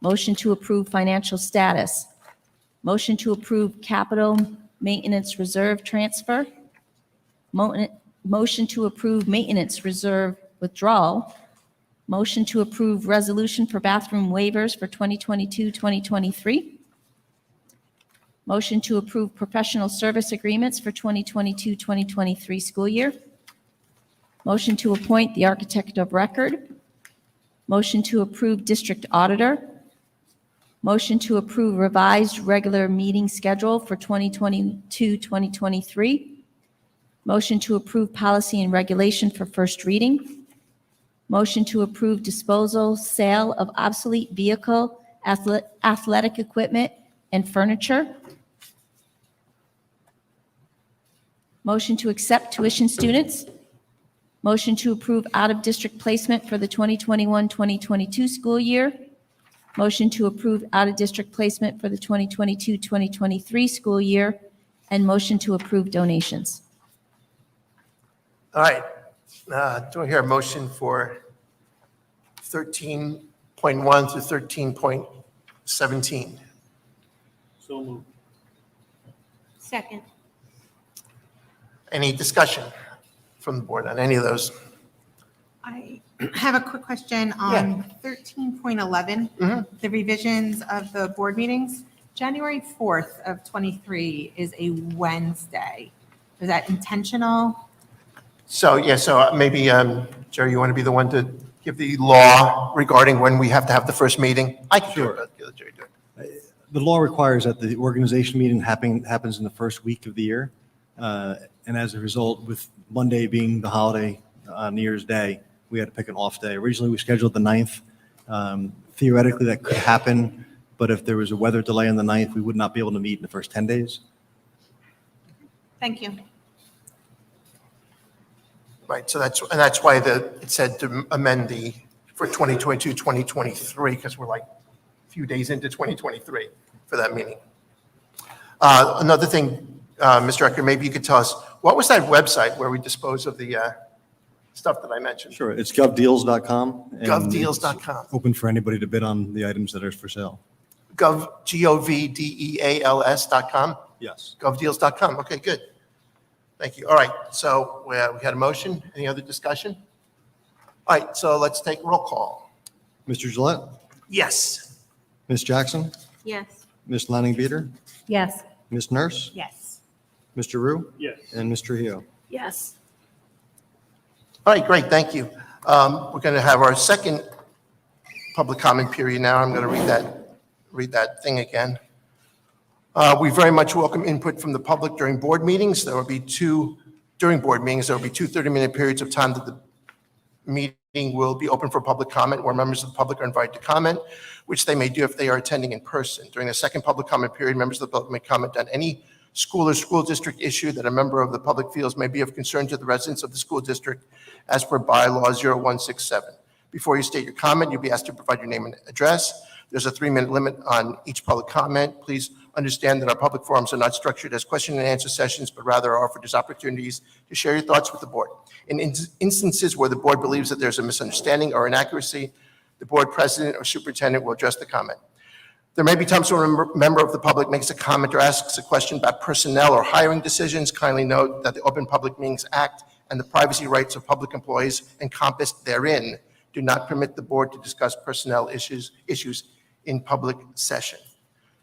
Speaker 7: Motion to approve financial status. Motion to approve capital maintenance reserve transfer. Motion to approve maintenance reserve withdrawal. Motion to approve resolution for bathroom waivers for 2022-2023. Motion to approve professional service agreements for 2022-2023 school year. Motion to appoint the architect of record. Motion to approve district auditor. Motion to approve revised regular meeting schedule for 2022-2023. Motion to approve policy and regulation for first reading. Motion to approve disposal, sale of obsolete vehicle, athletic equipment, and furniture. Motion to accept tuition students. Motion to approve out-of-district placement for the 2021-2022 school year. Motion to approve out-of-district placement for the 2022-2023 school year. And motion to approve donations.
Speaker 1: All right. Do I hear a motion for 13.1 through 13.17?
Speaker 10: So moved.
Speaker 5: Second.
Speaker 1: Any discussion from the board on any of those?
Speaker 11: I have a quick question on 13.11, the revisions of the board meetings. January 4th of 23 is a Wednesday. Is that intentional?
Speaker 1: So, yeah, so maybe, Jerry, you want to be the one to give the law regarding when we have to have the first meeting? I can do it, but let Jerry do it.
Speaker 10: The law requires that the organization meeting happens in the first week of the year. And as a result, with Monday being the holiday, New Year's Day, we had to pick an off day. Originally, we scheduled the 9th. Theoretically, that could happen, but if there was a weather delay on the 9th, we would not be able to meet in the first 10 days.
Speaker 11: Thank you.
Speaker 1: Right, so that's why it said to amend for 2022, 2023, because we're like a few days into 2023 for that meeting. Another thing, Mr. Ecker, maybe you could tell us, what was that website where we dispose of the stuff that I mentioned?
Speaker 10: Sure, it's govdeals.com. and
Speaker 1: Govdeals.com.
Speaker 10: it's Open for anybody to bid on the items that are for sale.
Speaker 1: Govdeals.com?
Speaker 10: Yes.
Speaker 1: Govdeals.com, okay, good. Thank you. All right, so we had a motion. Any other discussion? All right, so let's take roll call.
Speaker 10: Mr. Gillette,
Speaker 1: Yes.
Speaker 10: Ms. Jackson,
Speaker 5: Yes.
Speaker 10: Ms. Lanning Beater,
Speaker 4: Yes.
Speaker 10: Ms. Nurse,
Speaker 11: Yes.
Speaker 2: Mr. Rue?
Speaker 10: Yes.
Speaker 2: And Mr. Hio?
Speaker 5: Yes.
Speaker 1: All right, great, thank you. We're going to have our second public comment period now. I'm going to read that thing again. We very much welcome input from the public during board meetings. During board meetings, there will be two 30-minute periods of time that the meeting will be open for public comment, where members of the public are invited to comment, which they may do if they are attending in person. During the second public comment period, members of the public may comment on any school or school district issue that a member of the public feels may be of concern to the residents of the school district as per bylaw 0167. Before you state your comment, you'll be asked to provide your name and address. There's a 3-minute limit on each public comment. Please understand that our public forums are not structured as question and answer sessions, but rather are offered as opportunities to share your thoughts with the board. In instances where the board believes that there's a misunderstanding or inaccuracy, the board president or superintendent will address the comment. There may be times when a member of the public makes a comment or asks a question about personnel or hiring decisions. Kindly note that the Open Public Meetings Act and the privacy rights of public employees encompassed therein do not permit the board to discuss personnel issues in public session.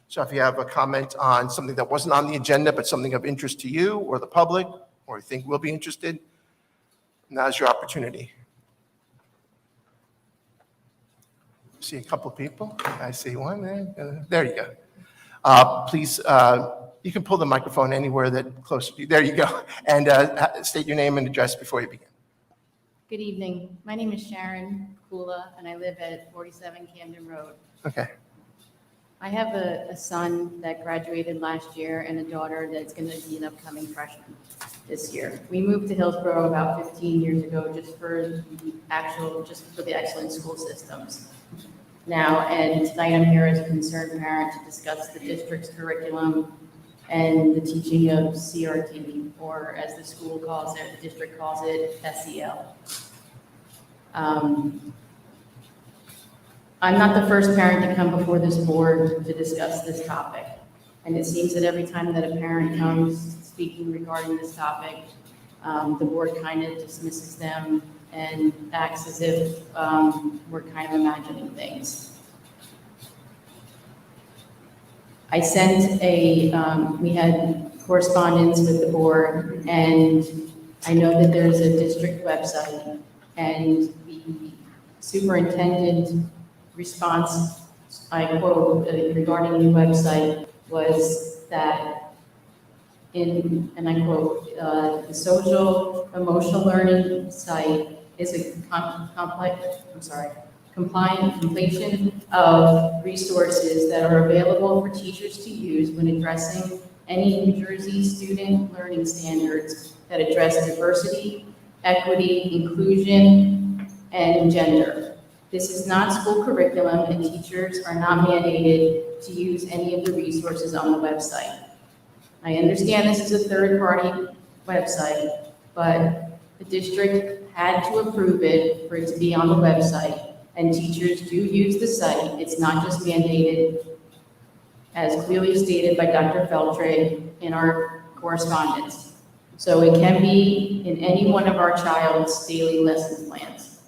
Speaker 1: So if you have a comment on something that wasn't on the agenda, but something of interest to you or the public, or you think will be interested, now's your opportunity. See a couple people. I see one there. There you go. Please, you can pull the microphone anywhere that close to you. There you go. And state your name and address before you begin.
Speaker 12: Good evening. My name is Sharon Kula, and I live at 47 Camden Road.
Speaker 1: Okay.
Speaker 12: I have a son that graduated last year and a daughter that's going to be an upcoming freshman this year. We moved to Hillsborough about 15 years ago just for the excellent school systems. Now, and tonight I'm here as a concerned parent to discuss the district's curriculum and the teaching of CRT, or as the school calls it, the district calls it SEL. I'm not the first parent to come before this board to discuss this topic. And it seems that every time that a parent comes speaking regarding this topic, the board kind of dismisses them and acts as if we're kind of imagining things. I sent we had correspondence with the board, and I know that there's a district website, and the superintendent response, I quote, regarding the new website was that and I quote, the social emotional learning site is a compliant completion of resources that are available for teachers to use when addressing any New Jersey student learning standards that address diversity, equity, inclusion, and gender. This is not school curriculum, and teachers are not mandated to use any of the resources on the website. I understand this is a third-party website, but the district had to approve it for it to be on the website, and teachers do use the site. It's not just mandated, as clearly stated by Dr. Feltre in our correspondence. So it can be in any one of our child's daily lesson plans.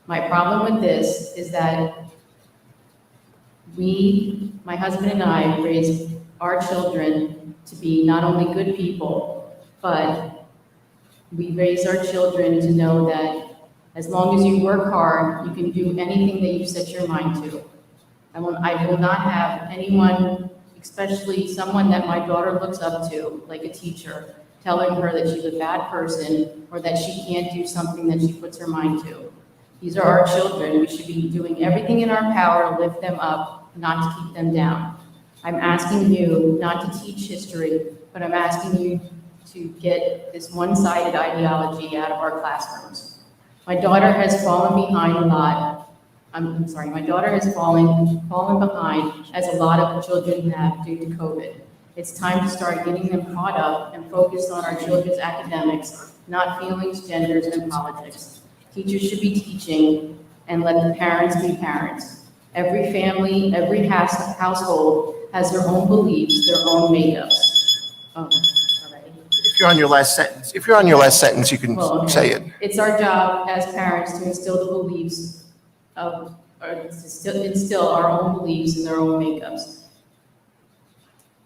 Speaker 12: My problem with this is that my husband and I, raise our children to be not only good people, but we raise our children to know that as long as you work hard, you can do anything that you set your mind to. I will not have anyone, especially someone that my daughter looks up to, like a teacher, telling her that she's a bad person or that she can't do something that she puts her mind to. These are our children. We should be doing everything in our power to lift them up, not to keep them down. I'm asking you not to teach history, but I'm asking you to get this one-sided ideology out of our classrooms. My daughter has fallen behind a lot. My daughter has fallen behind, as a lot of children have due to COVID. It's time to start getting them caught up and focused on our children's academics, not feelings, genders, and politics. Teachers should be teaching, and let the parents be parents. Every family, every household has their own beliefs, their own makeups. Oh, already.
Speaker 1: If you're on your last sentence, you can
Speaker 12: Well, okay.
Speaker 1: say it.
Speaker 12: It's our job as parents to instill the beliefs or to instill our own beliefs and their own makeups.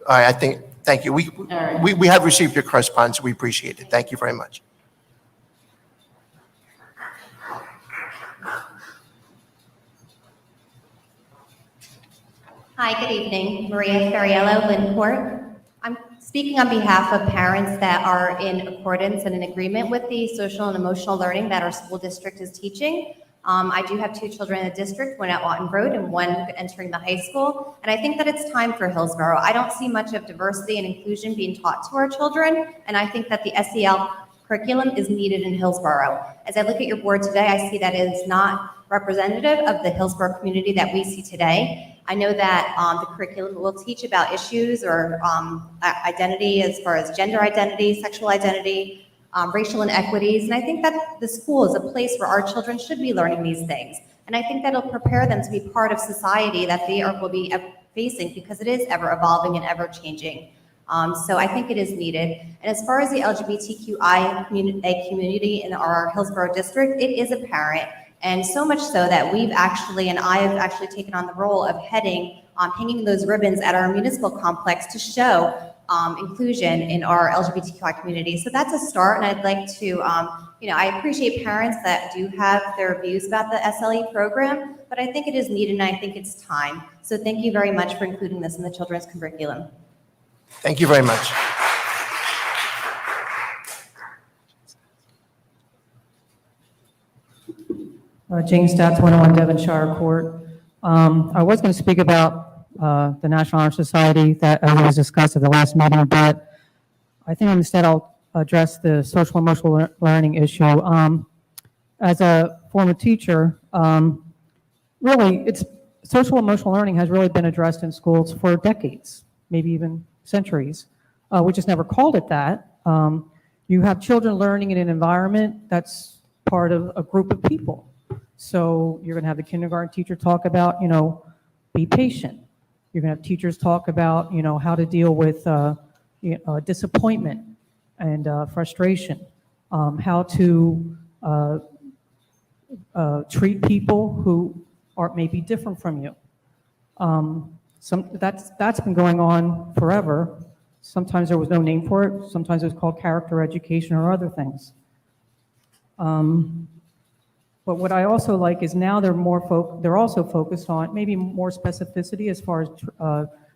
Speaker 1: All right, I think Thank you.
Speaker 12: right.
Speaker 1: We have received your correspondence. We appreciate it. Thank you very much.
Speaker 13: Hi, good evening. Maria Ferriello, Lynport. I'm speaking on behalf of parents that are in accordance and in agreement with the social and emotional learning that our school district is teaching. I do have two children in the district, one at Watton Road and one entering the high school. And I think that it's time for Hillsborough. I don't see much of diversity and inclusion being taught to our children. And I think that the SEL curriculum is needed in Hillsborough. As I look at your board today, I see that it is not representative of the Hillsborough community that we see today. I know that the curriculum will teach about issues or identity as far as gender identity, sexual identity, racial inequities. And I think that the school is a place where our children should be learning these things. And I think that it'll prepare them to be part of society that will be facing because it is ever evolving and ever changing. So I think it is needed. And as far as the LGBTQI community in our Hillsborough district, it is apparent. And so much so that I have actually taken on the role of hanging those ribbons at our municipal complex to show inclusion in our LGBTQI community. So that's a start, and I'd like to, I appreciate parents that do have their views about the SLE program, but I think it is needed and I think it's time. So thank you very much for including this in the children's curriculum.
Speaker 1: Thank you very much.
Speaker 14: Jane Stats, 101 Devonshire Court. I was going to speak about the National Honor Society that was discussed at the last meeting, but I think instead I'll address the social emotional learning issue. As a former teacher, really, social emotional learning has really been addressed in schools for decades, maybe even centuries. We just never called it that. You have children learning in an environment that's part of a group of people. So you're going to have the kindergarten teacher talk about, be patient. You're going to have teachers talk about, how to deal with disappointment and frustration, how to treat people who are maybe different from you. That's been going on forever. Sometimes there was no name for it. Sometimes it was called character education or other things. But what I also like is now they're also focused on maybe more specificity as far as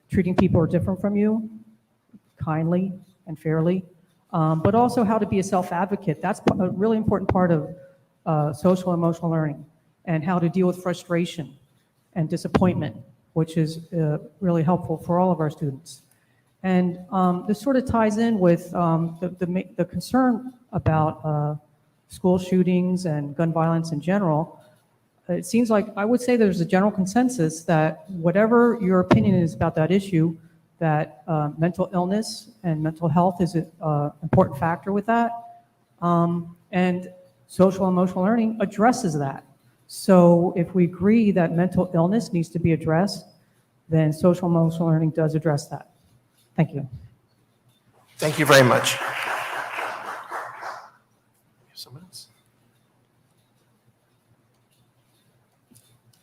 Speaker 14: treating people who are different from you, kindly and fairly, but also how to be a self-advocate. That's a really important part of social and emotional learning, and how to deal with frustration and disappointment, which is really helpful for all of our students. And this sort of ties in with the concern about school shootings and gun violence in general. It seems like I would say there's a general consensus that whatever your opinion is about that issue, that mental illness and mental health is an important factor with that. And social emotional learning addresses that. So if we agree that mental illness needs to be addressed, then social emotional learning does address that. Thank you.
Speaker 1: Thank you very much. Someone else?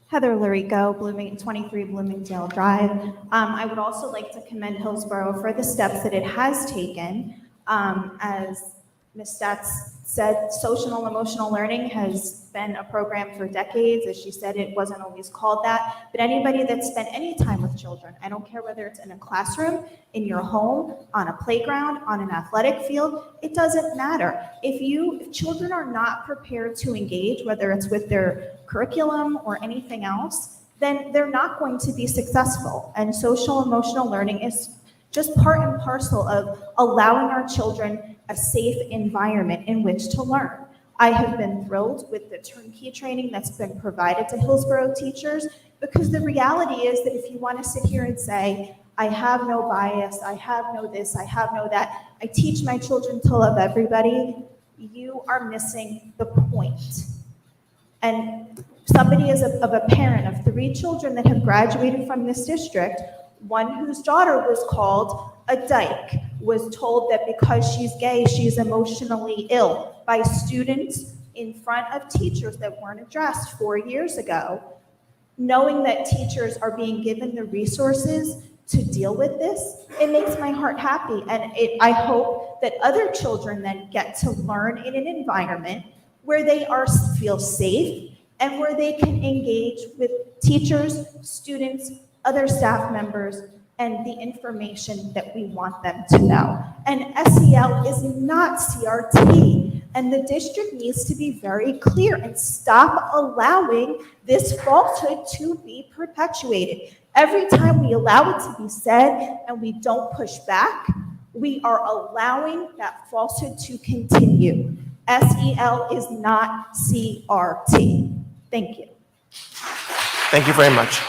Speaker 15: Heather Larico, 23 Bloomingdale Drive. I would also like to commend Hillsborough for the steps that it has taken. As Ms. Stats said, social and emotional learning has been a program for decades. As she said, it wasn't always called that. But anybody that's spent any time with children, I don't care whether it's in a classroom, in your home, on a playground, on an athletic field, it doesn't matter. If children are not prepared to engage, whether it's with their curriculum or anything else, then they're not going to be successful. And social emotional learning is just part and parcel of allowing our children a safe environment in which to learn. I have been thrilled with the turnkey training that's been provided to Hillsborough teachers, because the reality is that if you want to sit here and say, I have no bias, I have no this, I have no that, I teach my children to love everybody, you are missing the point. And somebody is of a parent of 3 children that have graduated from this district, one whose daughter was called a dyke, was told that because she's gay, she's emotionally ill by students in front of teachers that weren't addressed 4 years ago. Knowing that teachers are being given the resources to deal with this, it makes my heart happy. And I hope that other children then get to learn in an environment where they feel safe and where they can engage with teachers, students, other staff members, and the information that we want them to know. And SEL is not CRT, and the district needs to be very clear and stop allowing this falsehood to be perpetuated. Every time we allow it to be said and we don't push back, we are allowing that falsehood to continue. SEL is not CRT. Thank you.
Speaker 1: Thank you very much.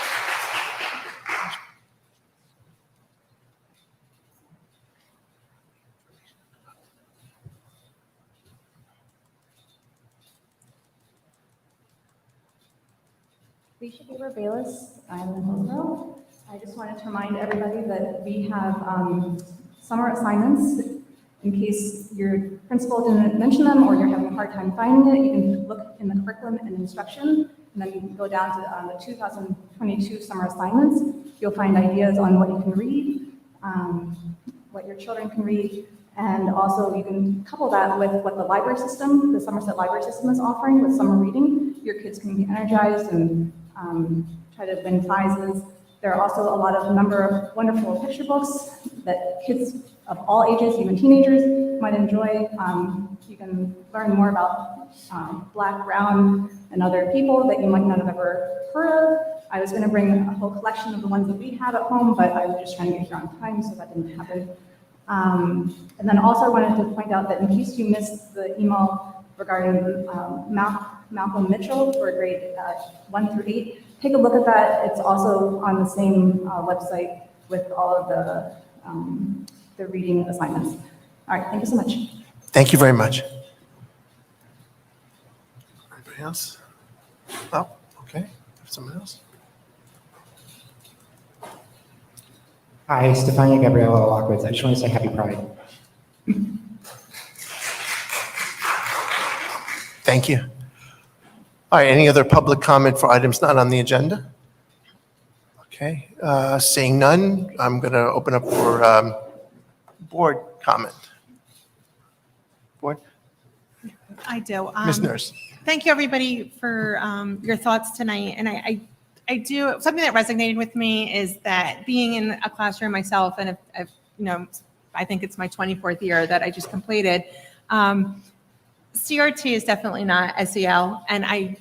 Speaker 16: Alicia Bayless, I'm in Hillsborough. I just wanted to remind everybody that we have summer assignments. In case your principal didn't mention them or you're having a hard time finding it, you can look in the curriculum and instruction, and then you can go down to the 2022 summer assignments. You'll find ideas on what you can read, what your children can read, and also you can couple that with what the library system, the Somerset Library System is offering with summer reading. Your kids can be energized and try to win prizes. There are also a number of wonderful picture books that kids of all ages, even teenagers, might enjoy. You can learn more about Black, brown, and other people that you might not have ever heard of. I was going to bring a whole collection of the ones that we have at home, but I was just trying to get here on time, so that didn't happen. And then also I wanted to point out that in case you missed the email regarding Malcolm Mitchell for grade 1 through 8, take a look at that. It's also on the same website with all of the reading assignments. All right, thank you so much.
Speaker 1: Thank you very much. Anybody else? Oh, okay. Someone else?
Speaker 9: Hi, Stefania Gabriela Lockwitz. I just want to say happy Pride.
Speaker 1: Thank you. All right, any other public comment for items not on the agenda? Okay, seeing none, I'm going to open up for board comment. Board?
Speaker 11: I do.
Speaker 1: Ms. Nurse.
Speaker 11: Thank you, everybody, for your thoughts tonight. And I do, something that resonated with me is that being in a classroom myself, and I've I think it's my 24th year that I just completed, CRT is definitely not SEL. And I've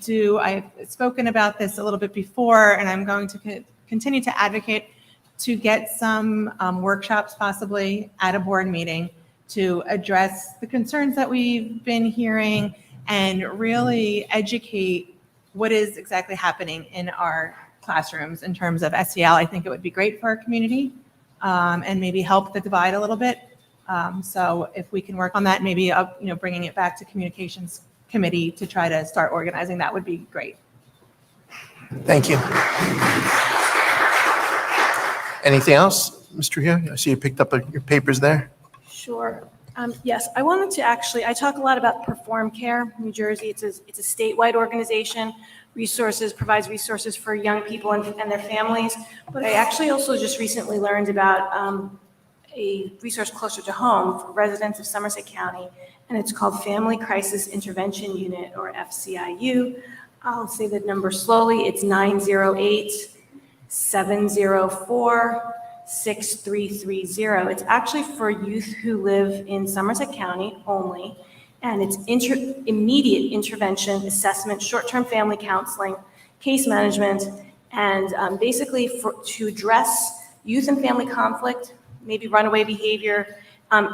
Speaker 11: spoken about this a little bit before, and I'm going to continue to advocate to get some workshops possibly at a board meeting to address the concerns that we've been hearing and really educate what is exactly happening in our classrooms in terms of SEL. I think it would be great for our community and maybe help the divide a little bit. So if we can work on that, maybe bringing it back to communications committee to try to start organizing, that would be great.
Speaker 1: Thank you. Anything else, Mr. Hill? I see you picked up your papers there.
Speaker 17: Sure. Yes, I wanted to I talk a lot about Perform Care, New Jersey. It's a statewide organization, provides resources for young people and their families. But I actually also just recently learned about a resource closer to home for residents of Somerset County, and it's called Family Crisis Intervention Unit, or FCIU. I'll say the number slowly. It's 908-704-6330. It's actually for youth who live in Somerset County only, and it's immediate intervention, assessment, short-term family counseling, case management, and basically to address youth and family conflict, maybe runaway behavior,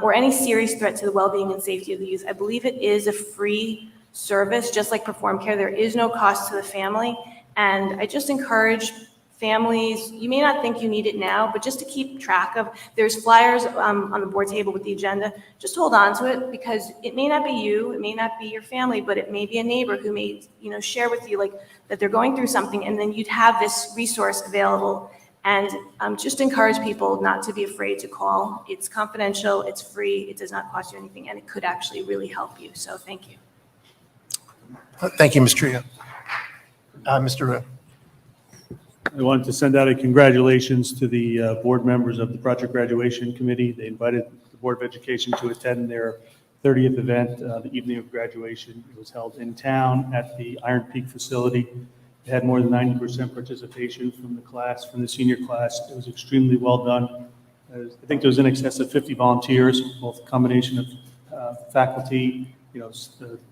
Speaker 17: or any serious threat to the well-being and safety of the youth. I believe it is a free service, just like Perform Care. There is no cost to the family, and I just encourage families, you may not think you need it now, but just to keep track of, there's flyers on the board table with the agenda. Just hold on to it, because it may not be you, it may not be your family, but it may be a neighbor who may share with you like that they're going through something, and then you'd have this resource available. And just encourage people not to be afraid to call. It's confidential, it's free, it does not cost you anything, and it could actually really help you. So thank you.
Speaker 1: Thank you, Ms. Trio. Mr. Rue.
Speaker 18: I wanted to send out a congratulations to the board members of the Project Graduation Committee. They invited the Board of Education to attend their 30th event, the evening of graduation. It was held in town at the Iron Peak facility. It had more than 90% participation from the class, from the senior class. It was extremely well done. I think there was in excess of 50 volunteers, both a combination of faculty,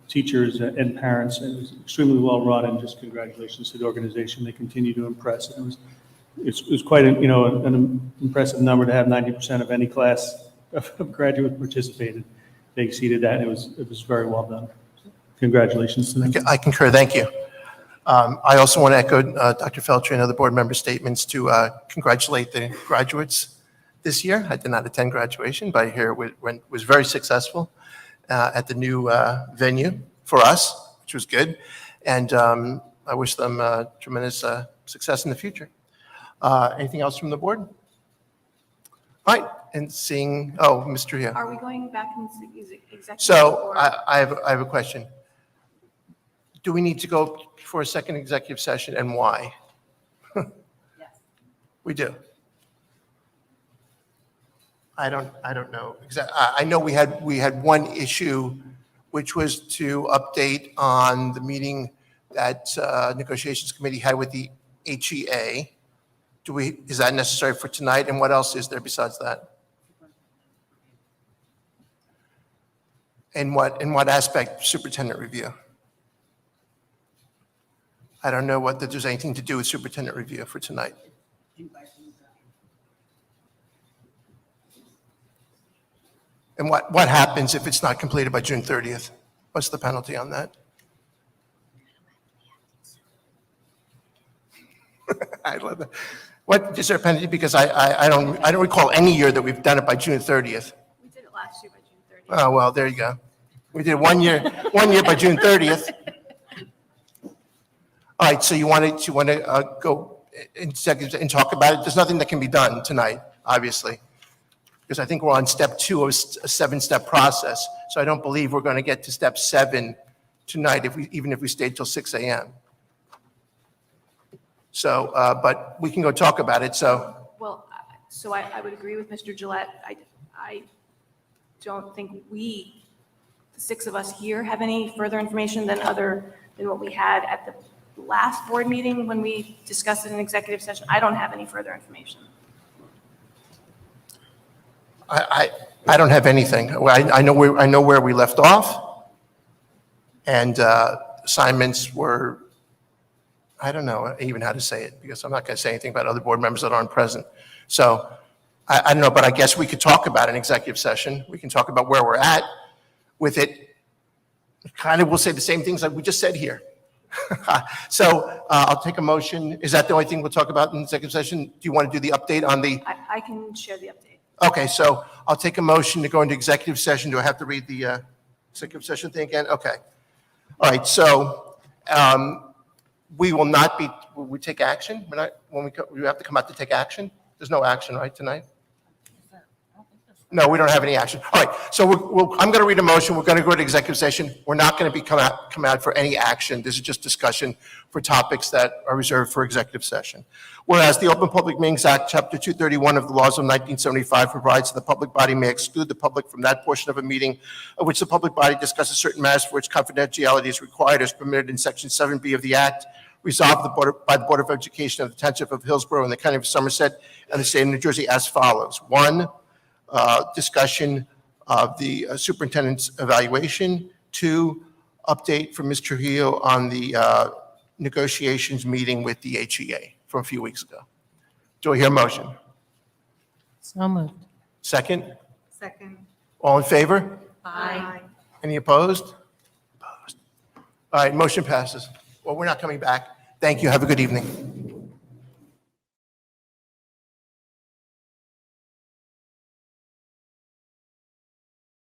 Speaker 18: teachers and parents. It was extremely well run, and just congratulations to the organization. They continue to impress. It was quite an impressive number to have 90% of any class of graduates participated. They exceeded that, and it was very well done. Congratulations to them.
Speaker 1: I concur, thank you. I also want to echo Dr. Felcher and other board member statements to congratulate the graduates this year. I did not attend graduation, but I hear it was very successful at the new venue for us, which was good. And I wish them tremendous success in the future. Anything else from the board? All right, and seeing, Mr. Hill.
Speaker 17: Are we going back into executive?
Speaker 1: So
Speaker 17: or-
Speaker 1: I have a question. Do we need to go for a second executive session, and why?
Speaker 3: Yes.
Speaker 1: We do. I don't know. I know we had one issue, which was to update on the meeting that negotiations committee had with the HEA. Is that necessary for tonight? And what else is there besides that? In what aspect? Superintendent review. I don't know that there's anything to do with superintendent review for tonight. And what happens if it's not completed by June 30th? What's the penalty on that? I love that. What is there a penalty? Because I don't recall any year that we've done it by June 30th.
Speaker 17: We did it last year by June 30th.
Speaker 1: Oh, well, there you go. We did one year by June 30th. All right, so you want to go in seconds and talk about it? There's nothing that can be done tonight, obviously, because I think we're on step 2 of a 7-step process. So I don't believe we're going to get to step 7 tonight, even if we stayed till 6 a.m. So, but we can go talk about it. So,
Speaker 17: Well, so I would agree with Mr. Gillette. I don't think the 6 of us here, have any further information than what we had at the last board meeting when we discussed it in executive session. I don't have any further information.
Speaker 1: I don't have anything. I know where we left off, and assignments were, I don't know even how to say it, because I'm not going to say anything about other board members that aren't present. So I don't know, but I guess we could talk about an executive session. We can talk about where we're at with it. Kind of, we'll say the same things like we just said here. So I'll take a motion. Is that the only thing we'll talk about in executive session? Do you want to do the update on the?
Speaker 17: I can share the update.
Speaker 1: Okay, so I'll take a motion to go into executive session. Do I have to read the executive session thing again? Okay. All right, so we will not be, we take action? We have to come out to take action? There's no action, right, tonight? No, we don't have any action. All right, so I'm going to read a motion. We're going to go to executive session. We're not going to come out for any action. This is just discussion for topics that are reserved for executive session. Whereas the Open Public Meetings Act, Chapter 231 of the laws of 1975 provides that the public body may exclude the public from that portion of a meeting of which the public body discusses certain matters for which confidentiality is required as permitted in Section 7B of the Act, resolved by the Board of Education of the Township of Hillsborough and the County of Somerset and the State of New Jersey as follows. 1, discussion of the superintendent's evaluation. 2, update from Ms. Trujillo on the negotiations meeting with the HEA from a few weeks ago. Do I hear a motion?
Speaker 4: So moved.
Speaker 1: Second?
Speaker 11: Second.
Speaker 1: All in favor?
Speaker 11: Aye.
Speaker 1: Any opposed? Opposed. All right, motion passes. Well, we're not coming back. Thank you. Have a good evening.